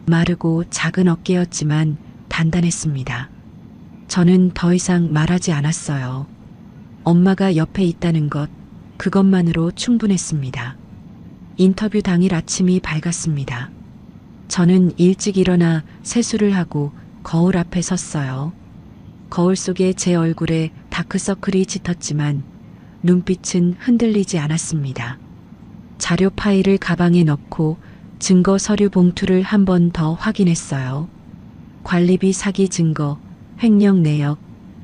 마르고 작은 어깨였지만 단단했습니다. 저는 더 이상 말하지 않았어요. 엄마가 옆에 있다는 것, 그것만으로 충분했습니다. 인터뷰 당일 아침이 밝았습니다. 저는 일찍 일어나 세수를 하고 거울 앞에 섰어요. 거울 속에 제 얼굴에 다크서클이 짙었지만 눈빛은 흔들리지 않았습니다. 자료 파일을 가방에 넣고 증거 서류 봉투를 한 번 더 확인했어요. 관리비 사기 증거, 횡령 내역,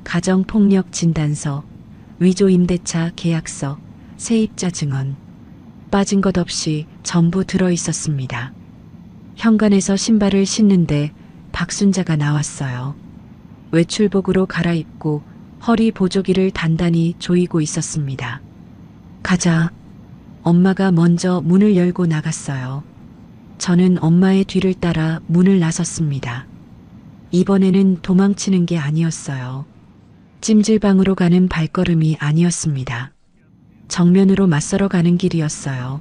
가정폭력 진단서, 위조 임대차 계약서, 세입자 증언. 빠진 것 없이 전부 들어 있었습니다. 현관에서 신발을 신는데 박순자가 나왔어요. 외출복으로 갈아입고 허리 보조기를 단단히 조이고 있었습니다. 가자. 엄마가 먼저 문을 열고 나갔어요. 저는 엄마의 뒤를 따라 문을 나섰습니다. 이번에는 도망치는 게 아니었어요. 찜질방으로 가는 발걸음이 아니었습니다. 정면으로 맞서러 가는 길이었어요.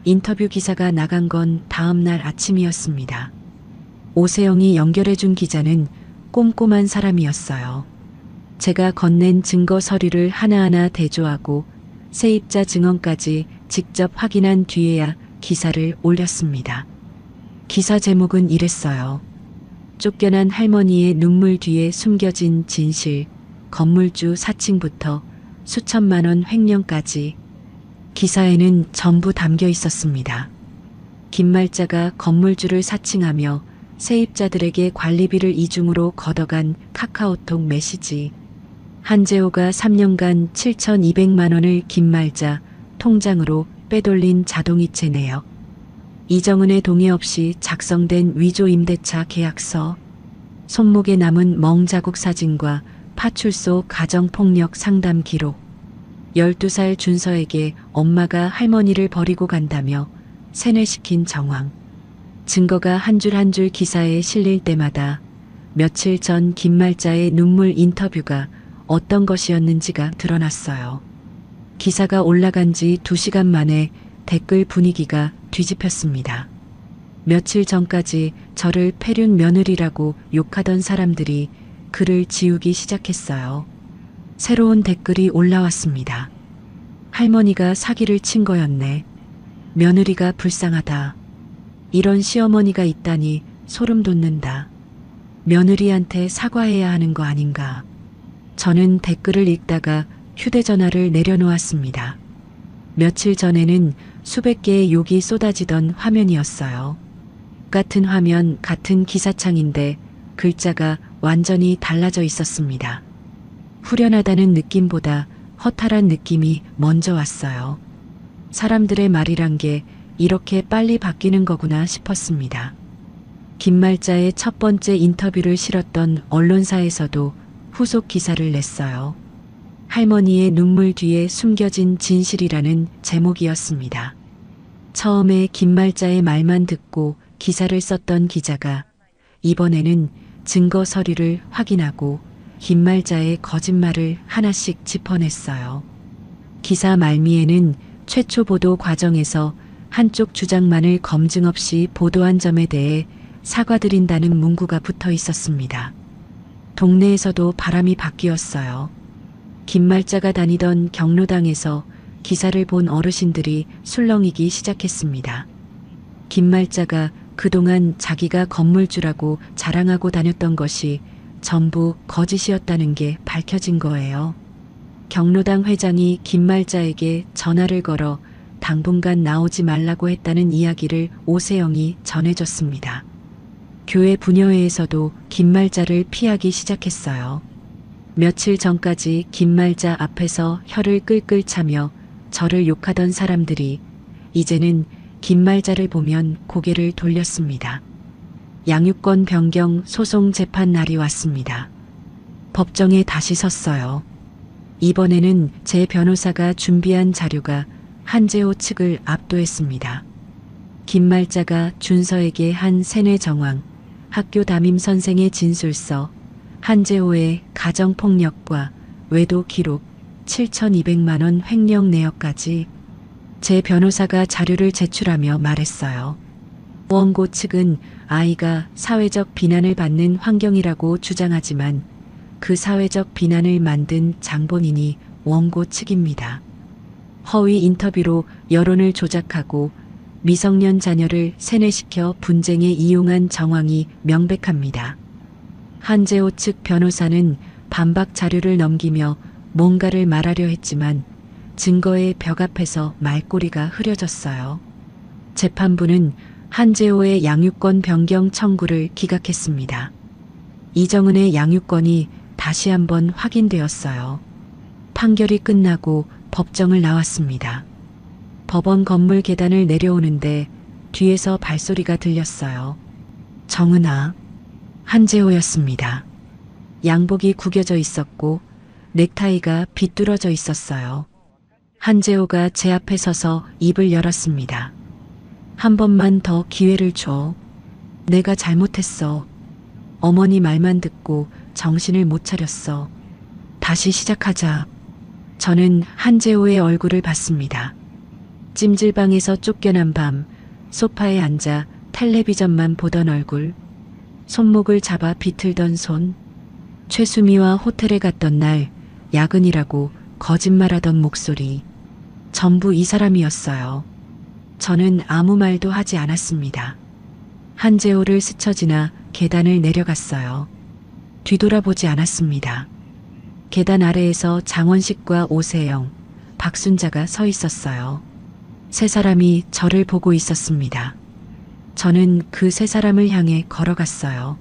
인터뷰 기사가 나간 건 다음 날 아침이었습니다. 오세영이 연결해준 기자는 꼼꼼한 사람이었어요. 제가 건넨 증거 서류를 하나하나 대조하고 세입자 증언까지 직접 확인한 뒤에야 기사를 올렸습니다. 기사 제목은 이랬어요. 쫓겨난 할머니의 눈물 뒤에 숨겨진 진실, 건물주 사칭부터 수천만 원 횡령까지. 기사에는 전부 담겨 있었습니다. 김말자가 건물주를 사칭하며 세입자들에게 관리비를 이중으로 걷어간 카카오톡 메시지. 한재호가 3년간 7,200만 원을 김말자 통장으로 빼돌린 자동이체 내역. 이정은의 동의 없이 작성된 위조 임대차 계약서. 손목에 남은 멍자국 사진과 파출소 가정폭력 상담 기록. 12살 준서에게 엄마가 할머니를 버리고 간다며 세뇌시킨 정황. 증거가 한 줄 한 줄 기사에 실릴 때마다 며칠 전 김말자의 눈물 인터뷰가 어떤 것이었는지가 드러났어요. 기사가 올라간 지 2시간 만에 댓글 분위기가 뒤집혔습니다. 며칠 전까지 저를 폐륜 며느리라고 욕하던 사람들이 글을 지우기 시작했어요. 새로운 댓글이 올라왔습니다. 할머니가 사기를 친 거였네. 며느리가 불쌍하다. 이런 시어머니가 있다니 소름 돋는다. 며느리한테 사과해야 하는 거 아닌가. 저는 댓글을 읽다가 휴대전화를 내려놓았습니다. 며칠 전에는 수백 개의 욕이 쏟아지던 화면이었어요. 같은 화면, 같은 기사창인데 글자가 완전히 달라져 있었습니다. 후련하다는 느낌보다 허탈한 느낌이 먼저 왔어요. 사람들의 말이란 게 이렇게 빨리 바뀌는 거구나 싶었습니다. 김말자의 첫 번째 인터뷰를 실었던 언론사에서도 후속 기사를 냈어요. 할머니의 눈물 뒤에 숨겨진 진실이라는 제목이었습니다. 처음에 김말자의 말만 듣고 기사를 썼던 기자가 이번에는 증거 서류를 확인하고 김말자의 거짓말을 하나씩 짚어냈어요. 기사 말미에는 최초 보도 과정에서 한쪽 주장만을 검증 없이 보도한 점에 대해 사과드린다는 문구가 붙어 있었습니다. 동네에서도 바람이 바뀌었어요. 김말자가 다니던 경로당에서 기사를 본 어르신들이 술렁이기 시작했습니다. 김말자가 그동안 자기가 건물주라고 자랑하고 다녔던 것이 전부 거짓이었다는 게 밝혀진 거예요. 경로당 회장이 김말자에게 전화를 걸어 당분간 나오지 말라고 했다는 이야기를 오세영이 전해줬습니다. 교회 부녀회에서도 김말자를 피하기 시작했어요. 며칠 전까지 김말자 앞에서 혀를 끌끌 차며 저를 욕하던 사람들이 이제는 김말자를 보면 고개를 돌렸습니다. 양육권 변경 소송 재판 날이 왔습니다. 법정에 다시 섰어요. 이번에는 제 변호사가 준비한 자료가 한재호 측을 압도했습니다. 김말자가 준서에게 한 세뇌 정황, 학교 담임 선생의 진술서, 한재호의 가정폭력과 외도 기록, 7,200만 원 횡령 내역까지 제 변호사가 자료를 제출하며 말했어요. 원고 측은 아이가 사회적 비난을 받는 환경이라고 주장하지만 그 사회적 비난을 만든 장본인이 원고 측입니다. 허위 인터뷰로 여론을 조작하고 미성년 자녀를 세뇌시켜 분쟁에 이용한 정황이 명백합니다. 한재호 측 변호사는 반박 자료를 넘기며 뭔가를 말하려 했지만 증거의 벽 앞에서 말꼬리가 흐려졌어요. 재판부는 한재호의 양육권 변경 청구를 기각했습니다. 이정은의 양육권이 다시 한번 확인되었어요. 판결이 끝나고 법정을 나왔습니다. 법원 건물 계단을 내려오는데 뒤에서 발소리가 들렸어요. 정은아. 한재호였습니다. 양복이 구겨져 있었고 넥타이가 비뚤어져 있었어요. 한재호가 제 앞에 서서 입을 열었습니다. 한 번만 더 기회를 줘. 내가 잘못했어. 어머니 말만 듣고 정신을 못 차렸어. 다시 시작하자. 저는 한재호의 얼굴을 봤습니다. 찜질방에서 쫓겨난 밤, 소파에 앉아 텔레비전만 보던 얼굴, 손목을 잡아 비틀던 손, 최수미와 호텔에 갔던 날 야근이라고 거짓말하던 목소리, 전부 이 사람이었어요. 저는 아무 말도 하지 않았습니다. 한재호를 스쳐 지나 계단을 내려갔어요. 뒤돌아보지 않았습니다. 계단 아래에서 장원식과 오세영, 박순자가 서 있었어요. 세 사람이 저를 보고 있었습니다. 저는 그 세 사람을 향해 걸어갔어요.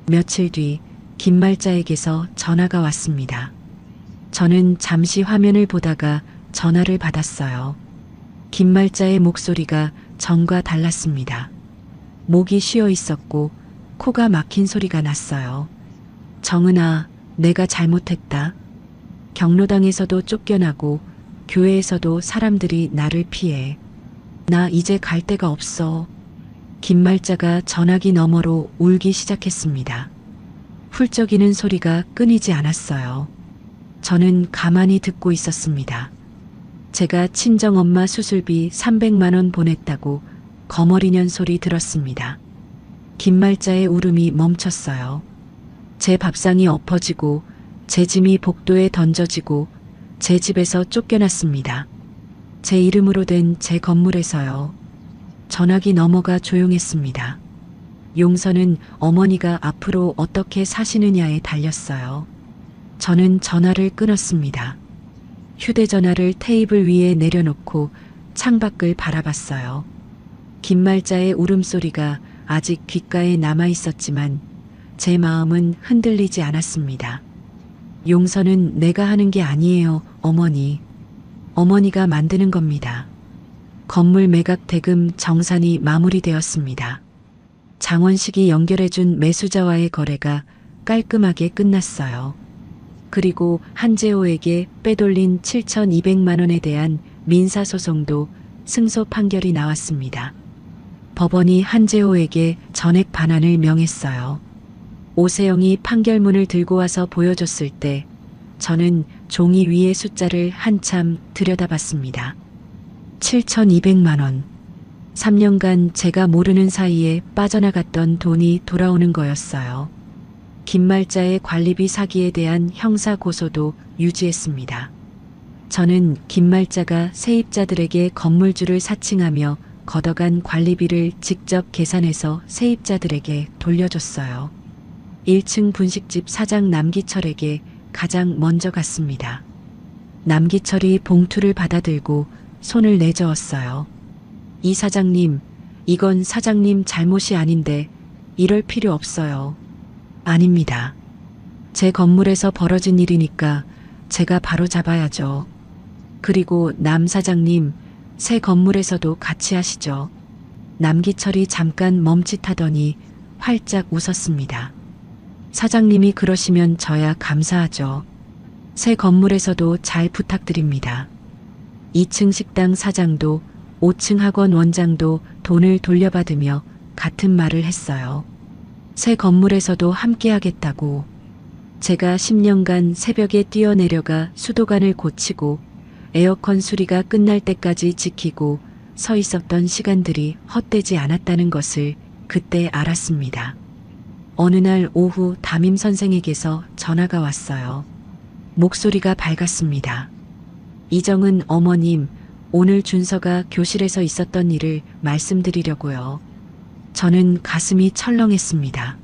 며칠 뒤 김말자에게서 전화가 왔습니다. 저는 잠시 화면을 보다가 전화를 받았어요. 김말자의 목소리가 전과 달랐습니다. 목이 쉬어 있었고 코가 막힌 소리가 났어요. 정은아, 내가 잘못했다. 경로당에서도 쫓겨나고 교회에서도 사람들이 나를 피해. 나 이제 갈 데가 없어. 김말자가 전화기 너머로 울기 시작했습니다. 훌쩍이는 소리가 끊이지 않았어요. 저는 가만히 듣고 있었습니다. 제가 친정엄마 수술비 300만 원 보냈다고 거머리년 소리 들었습니다. 김말자의 울음이 멈췄어요. 제 밥상이 엎어지고 제 짐이 복도에 던져지고 제 집에서 쫓겨났습니다. 제 이름으로 된 제 건물에서요. 전화기 넘어가 조용했습니다. 용서는 어머니가 앞으로 어떻게 사시느냐에 달렸어요. 저는 전화를 끊었습니다. 휴대전화를 테이블 위에 내려놓고 창밖을 바라봤어요. 김말자의 울음소리가 아직 귓가에 남아있었지만 제 마음은 흔들리지 않았습니다. 용서는 내가 하는 게 아니에요, 어머니. 어머니가 만드는 겁니다. 건물 매각 대금 정산이 마무리되었습니다. 장원식이 연결해준 매수자와의 거래가 깔끔하게 끝났어요. 그리고 한재호에게 빼돌린 7,200만 원에 대한 민사소송도 승소 판결이 나왔습니다. 법원이 한재호에게 전액 반환을 명했어요. 오세영이 판결문을 들고 와서 보여줬을 때 저는 종이 위의 숫자를 한참 들여다봤습니다. 7,200만 원. 3년간 제가 모르는 사이에 빠져나갔던 돈이 돌아오는 거였어요. 김말자의 관리비 사기에 대한 형사 고소도 유지했습니다. 저는 김말자가 세입자들에게 건물주를 사칭하며 걷어간 관리비를 직접 계산해서 세입자들에게 돌려줬어요. 1층 분식집 사장 남기철에게 가장 먼저 갔습니다. 남기철이 봉투를 받아들고 손을 내저었어요. 이 사장님, 이건 사장님 잘못이 아닌데 이럴 필요 없어요. 아닙니다. 제 건물에서 벌어진 일이니까 제가 바로 잡아야죠. 그리고 남 사장님, 새 건물에서도 같이 하시죠. 남기철이 잠깐 멈칫하더니 활짝 웃었습니다. 사장님이 그러시면 저야 감사하죠. 새 건물에서도 잘 부탁드립니다. 2층 식당 사장도 5층 학원 원장도 돈을 돌려받으며 같은 말을 했어요. 새 건물에서도 함께 하겠다고. 제가 10년간 새벽에 뛰어내려가 수도관을 고치고 에어컨 수리가 끝날 때까지 지키고 서 있었던 시간들이 헛되지 않았다는 것을 그때 알았습니다. 어느 날 오후 담임 선생에게서 전화가 왔어요. 목소리가 밝았습니다. 이정은 어머님, 오늘 준서가 교실에서 있었던 일을 말씀드리려고요. 저는 가슴이 철렁했습니다.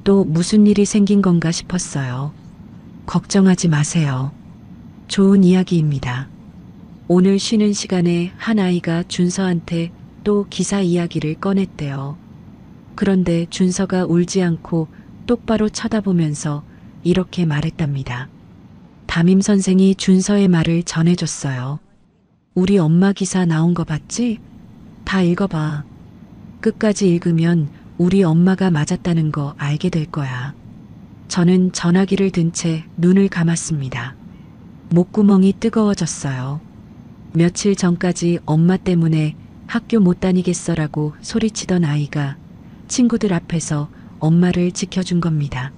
또 무슨 일이 생긴 건가 싶었어요. 걱정하지 마세요. 좋은 이야기입니다. 오늘 쉬는 시간에 한 아이가 준서한테 또 기사 이야기를 꺼냈대요. 그런데 준서가 울지 않고 똑바로 쳐다보면서 이렇게 말했답니다. 담임 선생이 준서의 말을 전해줬어요. 우리 엄마 기사 나온 거 봤지? 다 읽어봐. 끝까지 읽으면 우리 엄마가 맞았다는 거 알게 될 거야. 저는 전화기를 든 채 눈을 감았습니다. 목구멍이 뜨거워졌어요. 며칠 전까지 엄마 때문에 학교 못 다니겠어라고 소리치던 아이가 친구들 앞에서 엄마를 지켜준 겁니다.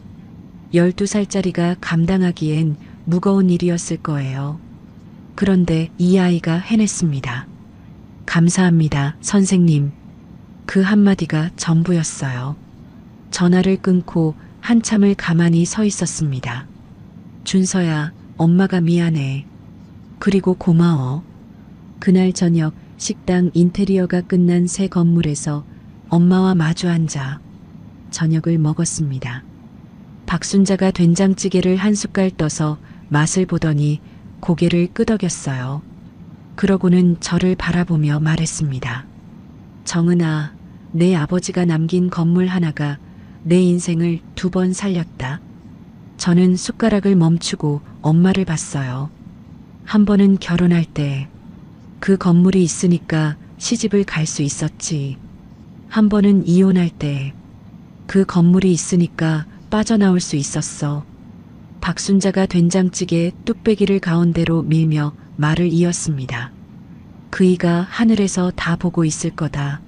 12살짜리가 감당하기엔 무거운 일이었을 거예요. 그런데 이 아이가 해냈습니다. 감사합니다, 선생님. 그 한마디가 전부였어요. 전화를 끊고 한참을 가만히 서 있었습니다. 준서야, 엄마가 미안해. 그리고 고마워. 그날 저녁 식당 인테리어가 끝난 새 건물에서 엄마와 마주 앉아 저녁을 먹었습니다. 박순자가 된장찌개를 한 숟갈 떠서 맛을 보더니 고개를 끄덕였어요. 그러고는 저를 바라보며 말했습니다. 정은아, 내 아버지가 남긴 건물 하나가 내 인생을 2번 살렸다. 저는 숟가락을 멈추고 엄마를 봤어요. 한 번은 결혼할 때 그 건물이 있으니까 시집을 갈 수 있었지. 한 번은 이혼할 때 그 건물이 있으니까 빠져나올 수 있었어. 박순자가 된장찌개 뚝배기를 가운데로 밀며 말을 이었습니다. 그이가 하늘에서 다 보고 있을 거다.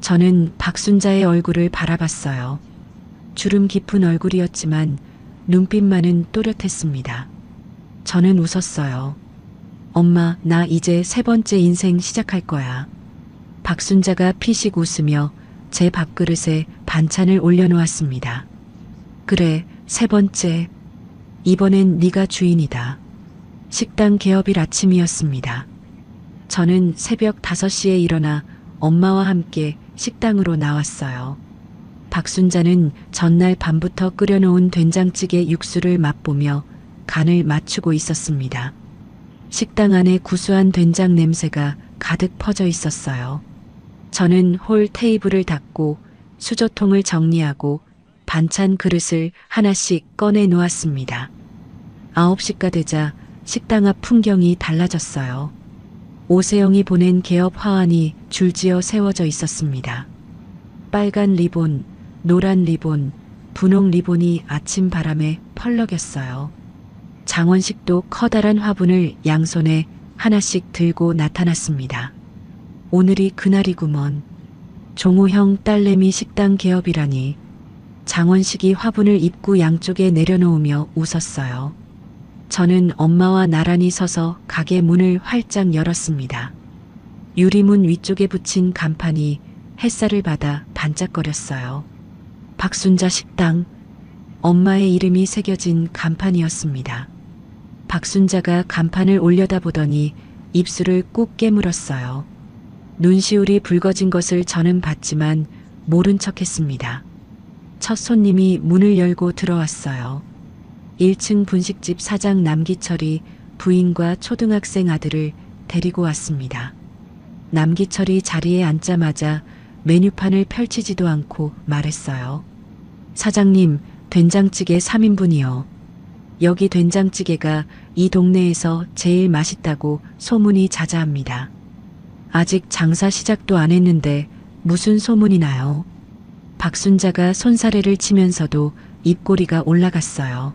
저는 박순자의 얼굴을 바라봤어요. 주름 깊은 얼굴이었지만 눈빛만은 또렷했습니다. 저는 웃었어요. 엄마, 나 이제 3번째 인생 시작할 거야. 박순자가 피식 웃으며 제 밥그릇에 반찬을 올려놓았습니다. 그래, 3번째. 이번엔 네가 주인이다. 식당 개업일 아침이었습니다. 저는 새벽 5시에 일어나 엄마와 함께 식당으로 나왔어요. 박순자는 전날 밤부터 끓여놓은 된장찌개 육수를 맛보며 간을 맞추고 있었습니다. 식당 안에 구수한 된장 냄새가 가득 퍼져 있었어요. 저는 홀 테이블을 닦고 수저통을 정리하고 반찬 그릇을 하나씩 꺼내 놓았습니다. 9시가 되자 식당 앞 풍경이 달라졌어요. 오세영이 보낸 개업 화환이 줄지어 세워져 있었습니다. 빨간 리본, 노란 리본, 분홍 리본이 아침 바람에 펄럭였어요. 장원식도 커다란 화분을 양손에 하나씩 들고 나타났습니다. 오늘이 그날이구먼. 종호형 딸내미 식당 개업이라니. 장원식이 화분을 입구 양쪽에 내려놓으며 웃었어요. 저는 엄마와 나란히 서서 가게 문을 활짝 열었습니다. 유리문 위쪽에 붙인 간판이 햇살을 받아 반짝거렸어요. 박순자 식당. 엄마의 이름이 새겨진 간판이었습니다. 박순자가 간판을 올려다보더니 입술을 꾹 깨물었어요. 눈시울이 붉어진 것을 저는 봤지만 모른 척했습니다. 첫 손님이 문을 열고 들어왔어요. 1층 분식집 사장 남기철이 부인과 초등학생 아들을 데리고 왔습니다. 남기철이 자리에 앉자마자 메뉴판을 펼치지도 않고 말했어요. 사장님, 된장찌개 3인분이요. 여기 된장찌개가 이 동네에서 제일 맛있다고 소문이 자자합니다. 아직 장사 시작도 안 했는데 무슨 소문이 나요? 박순자가 손사래를 치면서도 입꼬리가 올라갔어요.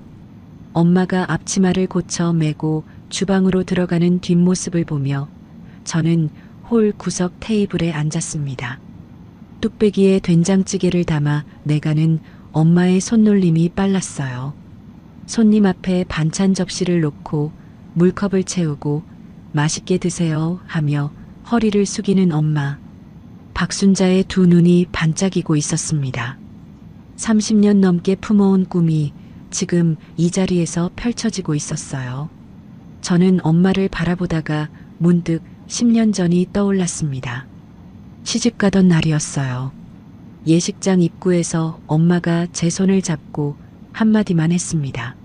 엄마가 앞치마를 고쳐 메고 주방으로 들어가는 뒷모습을 보며 저는 홀 구석 테이블에 앉았습니다. 뚝배기에 된장찌개를 담아 내가는 엄마의 손놀림이 빨랐어요. 손님 앞에 반찬 접시를 놓고 물컵을 채우고 맛있게 드세요 하며 허리를 숙이는 엄마. 박순자의 두 눈이 반짝이고 있었습니다. 30년 넘게 품어온 꿈이 지금 이 자리에서 펼쳐지고 있었어요. 저는 엄마를 바라보다가 문득 10년 전이 떠올랐습니다. 시집가던 날이었어요. 예식장 입구에서 엄마가 제 손을 잡고 한마디만 했습니다.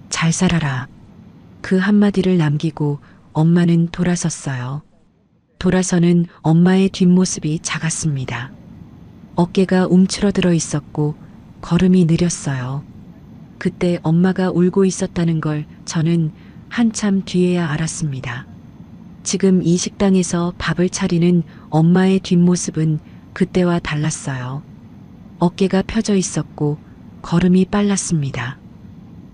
잘 살아라. 그 한마디를 남기고 엄마는 돌아섰어요. 돌아서는 엄마의 뒷모습이 작았습니다. 어깨가 움츠러들어 있었고 걸음이 느렸어요. 그때 엄마가 울고 있었다는 걸 저는 한참 뒤에야 알았습니다. 지금 이 식당에서 밥을 차리는 엄마의 뒷모습은 그때와 달랐어요. 어깨가 펴져 있었고 걸음이 빨랐습니다.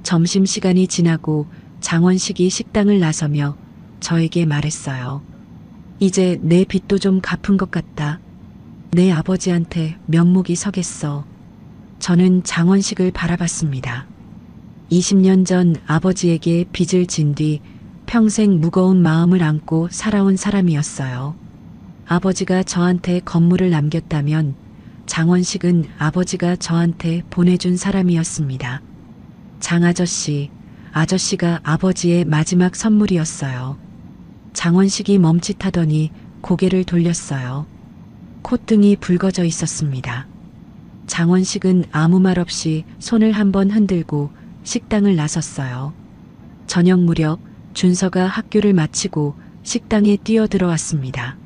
점심시간이 지나고 장원식이 식당을 나서며 저에게 말했어요. 이제 내 빚도 좀 갚은 것 같다. 내 아버지한테 면목이 서겠어. 저는 장원식을 바라봤습니다. 20년 전 아버지에게 빚을 진 뒤 평생 무거운 마음을 안고 살아온 사람이었어요. 아버지가 저한테 건물을 남겼다면 장원식은 아버지가 저한테 보내준 사람이었습니다. 장 아저씨, 아저씨가 아버지의 마지막 선물이었어요. 장원식이 멈칫하더니 고개를 돌렸어요. 콧등이 붉어져 있었습니다. 장원식은 아무 말 없이 손을 한번 흔들고 식당을 나섰어요. 저녁 무렵 준서가 학교를 마치고 식당에 뛰어들어왔습니다.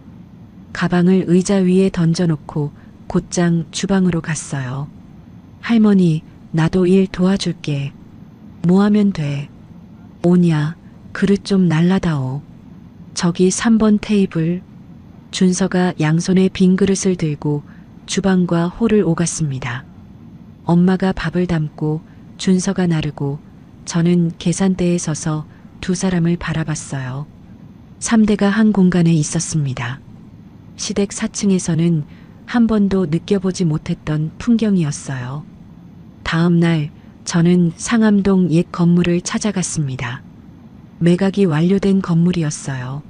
가방을 의자 위에 던져놓고 곧장 주방으로 갔어요. 할머니, 나도 일 도와줄게. 뭐 하면 돼? 오냐, 그릇 좀 날라다오. 저기 3번 테이블. 준서가 양손에 빈 그릇을 들고 주방과 홀을 오갔습니다. 엄마가 밥을 담고 준서가 나르고 저는 계산대에 서서 두 사람을 바라봤어요. 3대가 한 공간에 있었습니다. 시댁 4층에서는 한 번도 느껴보지 못했던 풍경이었어요. 다음 날 저는 상암동 옛 건물을 찾아갔습니다. 매각이 완료된 건물이었어요.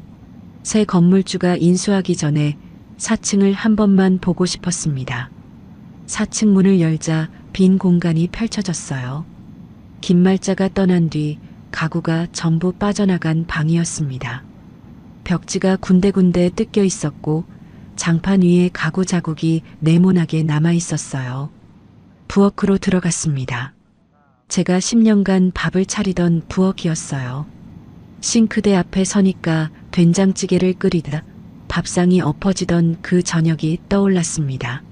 새 건물주가 인수하기 전에 4층을 한 번만 보고 싶었습니다. 4층 문을 열자 빈 공간이 펼쳐졌어요. 김말자가 떠난 뒤 가구가 전부 빠져나간 방이었습니다. 벽지가 군데군데 뜯겨 있었고 장판 위에 가구 자국이 네모나게 남아 있었어요. 부엌으로 들어갔습니다. 제가 10년간 밥을 차리던 부엌이었어요. 싱크대 앞에 서니까 된장찌개를 끓이다 밥상이 엎어지던 그 저녁이 떠올랐습니다.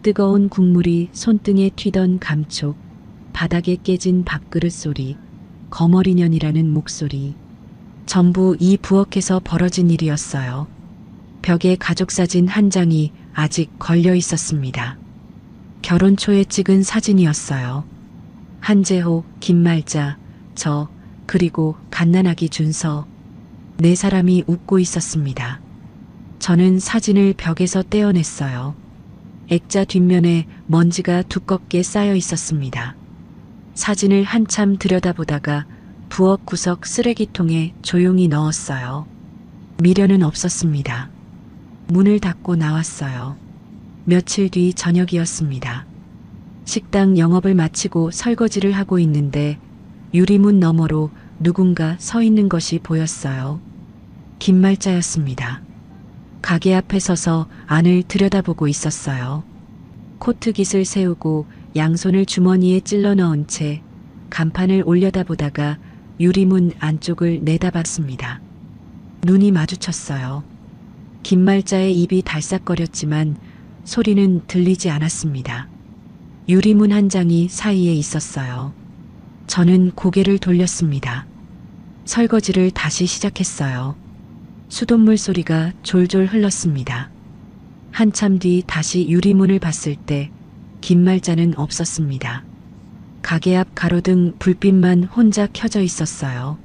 뜨거운 국물이 손등에 튀던 감촉, 바닥에 깨진 밥그릇 소리, 거머리년이라는 목소리. 전부 이 부엌에서 벌어진 일이었어요. 벽에 가족사진 한 장이 아직 걸려 있었습니다. 결혼 초에 찍은 사진이었어요. 한재호, 김말자, 저, 그리고 갓난아기 준서. 네 사람이 웃고 있었습니다. 저는 사진을 벽에서 떼어냈어요. 액자 뒷면에 먼지가 두껍게 쌓여 있었습니다. 사진을 한참 들여다보다가 부엌 구석 쓰레기통에 조용히 넣었어요. 미련은 없었습니다. 문을 닫고 나왔어요. 며칠 뒤 저녁이었습니다. 식당 영업을 마치고 설거지를 하고 있는데 유리문 너머로 누군가 서 있는 것이 보였어요. 김말자였습니다. 가게 앞에 서서 안을 들여다보고 있었어요. 코트깃을 세우고 양손을 주머니에 찔러 넣은 채 간판을 올려다보다가 유리문 안쪽을 내다봤습니다. 눈이 마주쳤어요. 김말자의 입이 달싹거렸지만 소리는 들리지 않았습니다. 유리문 한 장이 사이에 있었어요. 저는 고개를 돌렸습니다. 설거지를 다시 시작했어요. 수돗물 소리가 졸졸 흘렀습니다. 한참 뒤 다시 유리문을 봤을 때 김말자는 없었습니다. 가게 앞 가로등 불빛만 혼자 켜져 있었어요.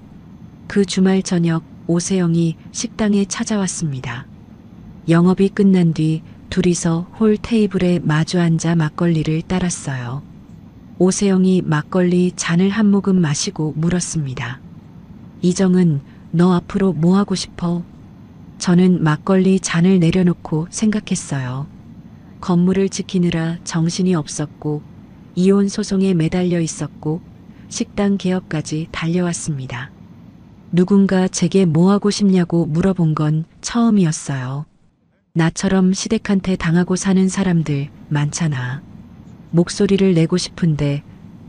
그 주말 저녁 오세영이 식당에 찾아왔습니다. 영업이 끝난 뒤 둘이서 홀 테이블에 마주 앉아 막걸리를 따랐어요. 오세영이 막걸리 잔을 한 모금 마시고 물었습니다. 이정은, 너 앞으로 뭐 하고 싶어? 저는 막걸리 잔을 내려놓고 생각했어요. 건물을 지키느라 정신이 없었고, 이혼 소송에 매달려 있었고, 식당 개업까지 달려왔습니다. 누군가 제게 뭐 하고 싶냐고 물어본 건 처음이었어요. 나처럼 시댁한테 당하고 사는 사람들 많잖아. 목소리를 내고 싶은데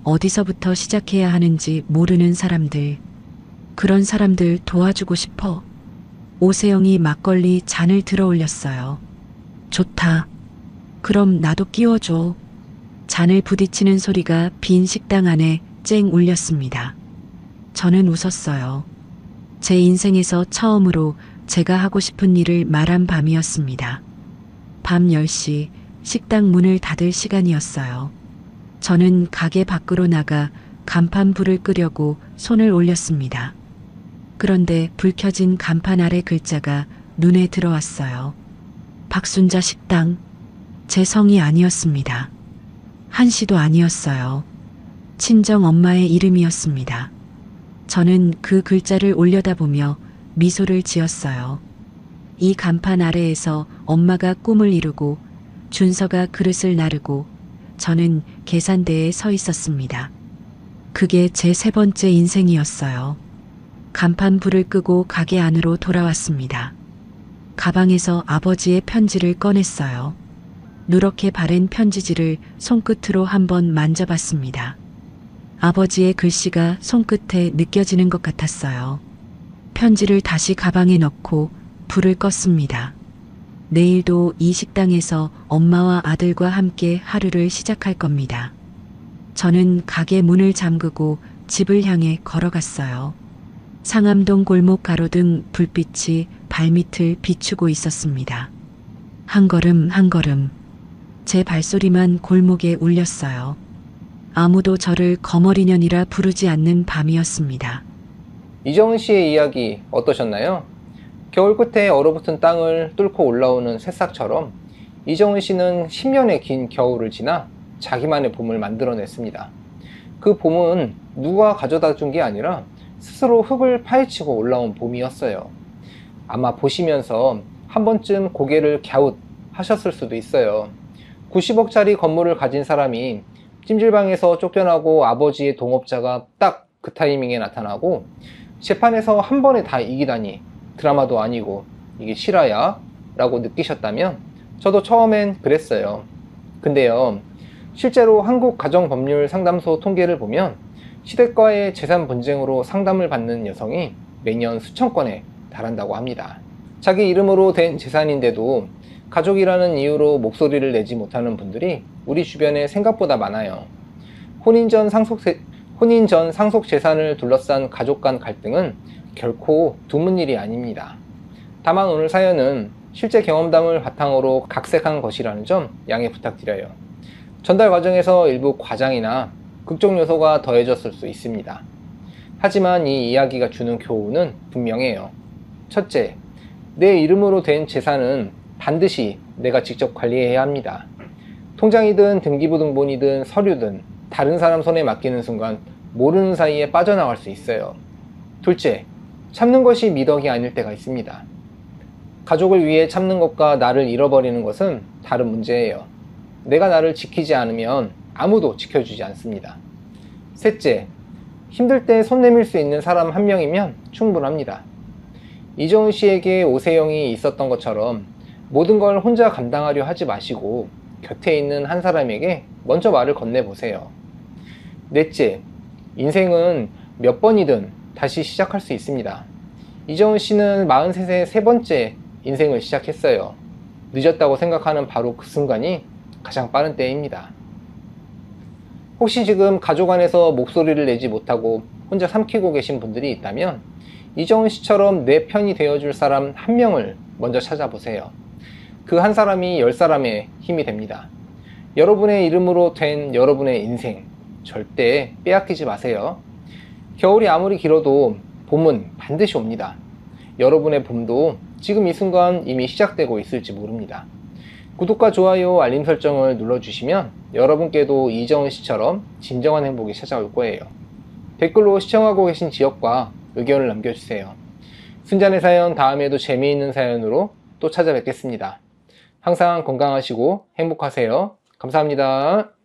어디서부터 시작해야 하는지 모르는 사람들. 그런 사람들 도와주고 싶어. 오세영이 막걸리 잔을 들어 올렸어요. 좋다. 그럼 나도 끼워줘. 잔을 부딪히는 소리가 빈 식당 안에 쨍 울렸습니다. 저는 웃었어요. 제 인생에서 처음으로 제가 하고 싶은 일을 말한 밤이었습니다. 밤 10시 식당 문을 닫을 시간이었어요. 저는 가게 밖으로 나가 간판 불을 끄려고 손을 올렸습니다. 그런데 불 켜진 간판 아래 글자가 눈에 들어왔어요. 박순자 식당. 제 성이 아니었습니다. 한시도 아니었어요. 친정 엄마의 이름이었습니다. 저는 그 글자를 올려다보며 미소를 지었어요. 이 간판 아래에서 엄마가 꿈을 이루고 준서가 그릇을 나르고 저는 계산대에 서 있었습니다. 그게 제 세 번째 인생이었어요. 간판 불을 끄고 가게 안으로 돌아왔습니다. 가방에서 아버지의 편지를 꺼냈어요. 누렇게 바랜 편지지를 손끝으로 한번 만져봤습니다. 아버지의 글씨가 손끝에 느껴지는 것 같았어요. 편지를 다시 가방에 넣고 불을 껐습니다. 내일도 이 식당에서 엄마와 아들과 함께 하루를 시작할 겁니다. 저는 가게 문을 잠그고 집을 향해 걸어갔어요. 상암동 골목 가로등 불빛이 발밑을 비추고 있었습니다. 한 걸음 한 걸음 제 발소리만 골목에 울렸어요. 아무도 저를 거머리년이라 부르지 않는 밤이었습니다. 이정은 씨의 이야기 어떠셨나요? 겨울 끝에 얼어붙은 땅을 뚫고 올라오는 새싹처럼 이정은 씨는 10년의 긴 겨울을 지나 자기만의 봄을 만들어냈습니다. 그 봄은 누가 가져다 준 게 아니라 스스로 흙을 파헤치고 올라온 봄이었어요. 아마 보시면서 한 번쯤 고개를 갸웃 하셨을 수도 있어요. 90억짜리 건물을 가진 사람이 찜질방에서 쫓겨나고 아버지의 동업자가 딱 그 타이밍에 나타나고 재판에서 한 번에 다 이기다니 드라마도 아니고 이게 실화야? 라고 느끼셨다면 저도 처음엔 그랬어요. 근데요, 실제로 한국가정법률상담소 통계를 보면 시댁과의 재산 분쟁으로 상담을 받는 여성이 매년 수천 건에 달한다고 합니다. 자기 이름으로 된 재산인데도 가족이라는 이유로 목소리를 내지 못하는 분들이 우리 주변에 생각보다 많아요. 혼인 전 상속 재산을 둘러싼 가족 간 갈등은 결코 드문 일이 아닙니다. 다만 오늘 사연은 실제 경험담을 바탕으로 각색한 것이라는 점 양해 부탁드려요. 전달 과정에서 일부 과장이나 극적 요소가 더해졌을 수 있습니다. 하지만 이 이야기가 주는 교훈은 분명해요. 첫째, 내 이름으로 된 재산은 반드시 내가 직접 관리해야 합니다. 통장이든 등기부등본이든 서류든 다른 사람 손에 맡기는 순간 모르는 사이에 빠져나갈 수 있어요. 둘째, 참는 것이 미덕이 아닐 때가 있습니다. 가족을 위해 참는 것과 나를 잃어버리는 것은 다른 문제예요. 내가 나를 지키지 않으면 아무도 지켜주지 않습니다. 셋째, 힘들 때 손 내밀 수 있는 사람 한 명이면 충분합니다. 이정은 씨에게 오세영이 있었던 것처럼 모든 걸 혼자 감당하려 하지 마시고 곁에 있는 한 사람에게 먼저 말을 건네보세요. 넷째, 인생은 몇 번이든 다시 시작할 수 있습니다. 이정은 씨는 43세 세 번째 인생을 시작했어요. 늦었다고 생각하는 바로 그 순간이 가장 빠른 때입니다. 혹시 지금 가족 안에서 목소리를 내지 못하고 혼자 삼키고 계신 분들이 있다면 이정은 씨처럼 내 편이 되어줄 사람 한 명을 먼저 찾아보세요. 그 한 사람이 10사람의 힘이 됩니다. 여러분의 이름으로 된 여러분의 인생 절대 빼앗기지 마세요. 겨울이 아무리 길어도 봄은 반드시 옵니다. 여러분의 봄도 지금 이 순간 이미 시작되고 있을지 모릅니다. 구독과 좋아요, 알림 설정을 눌러주시면 여러분께도 이정은 씨처럼 진정한 행복이 찾아올 거예요. 댓글로 시청하고 계신 지역과 의견을 남겨주세요. 순잔의 사연 다음에도 재미있는 사연으로 또 찾아뵙겠습니다. 항상 건강하시고 행복하세요. 감사합니다.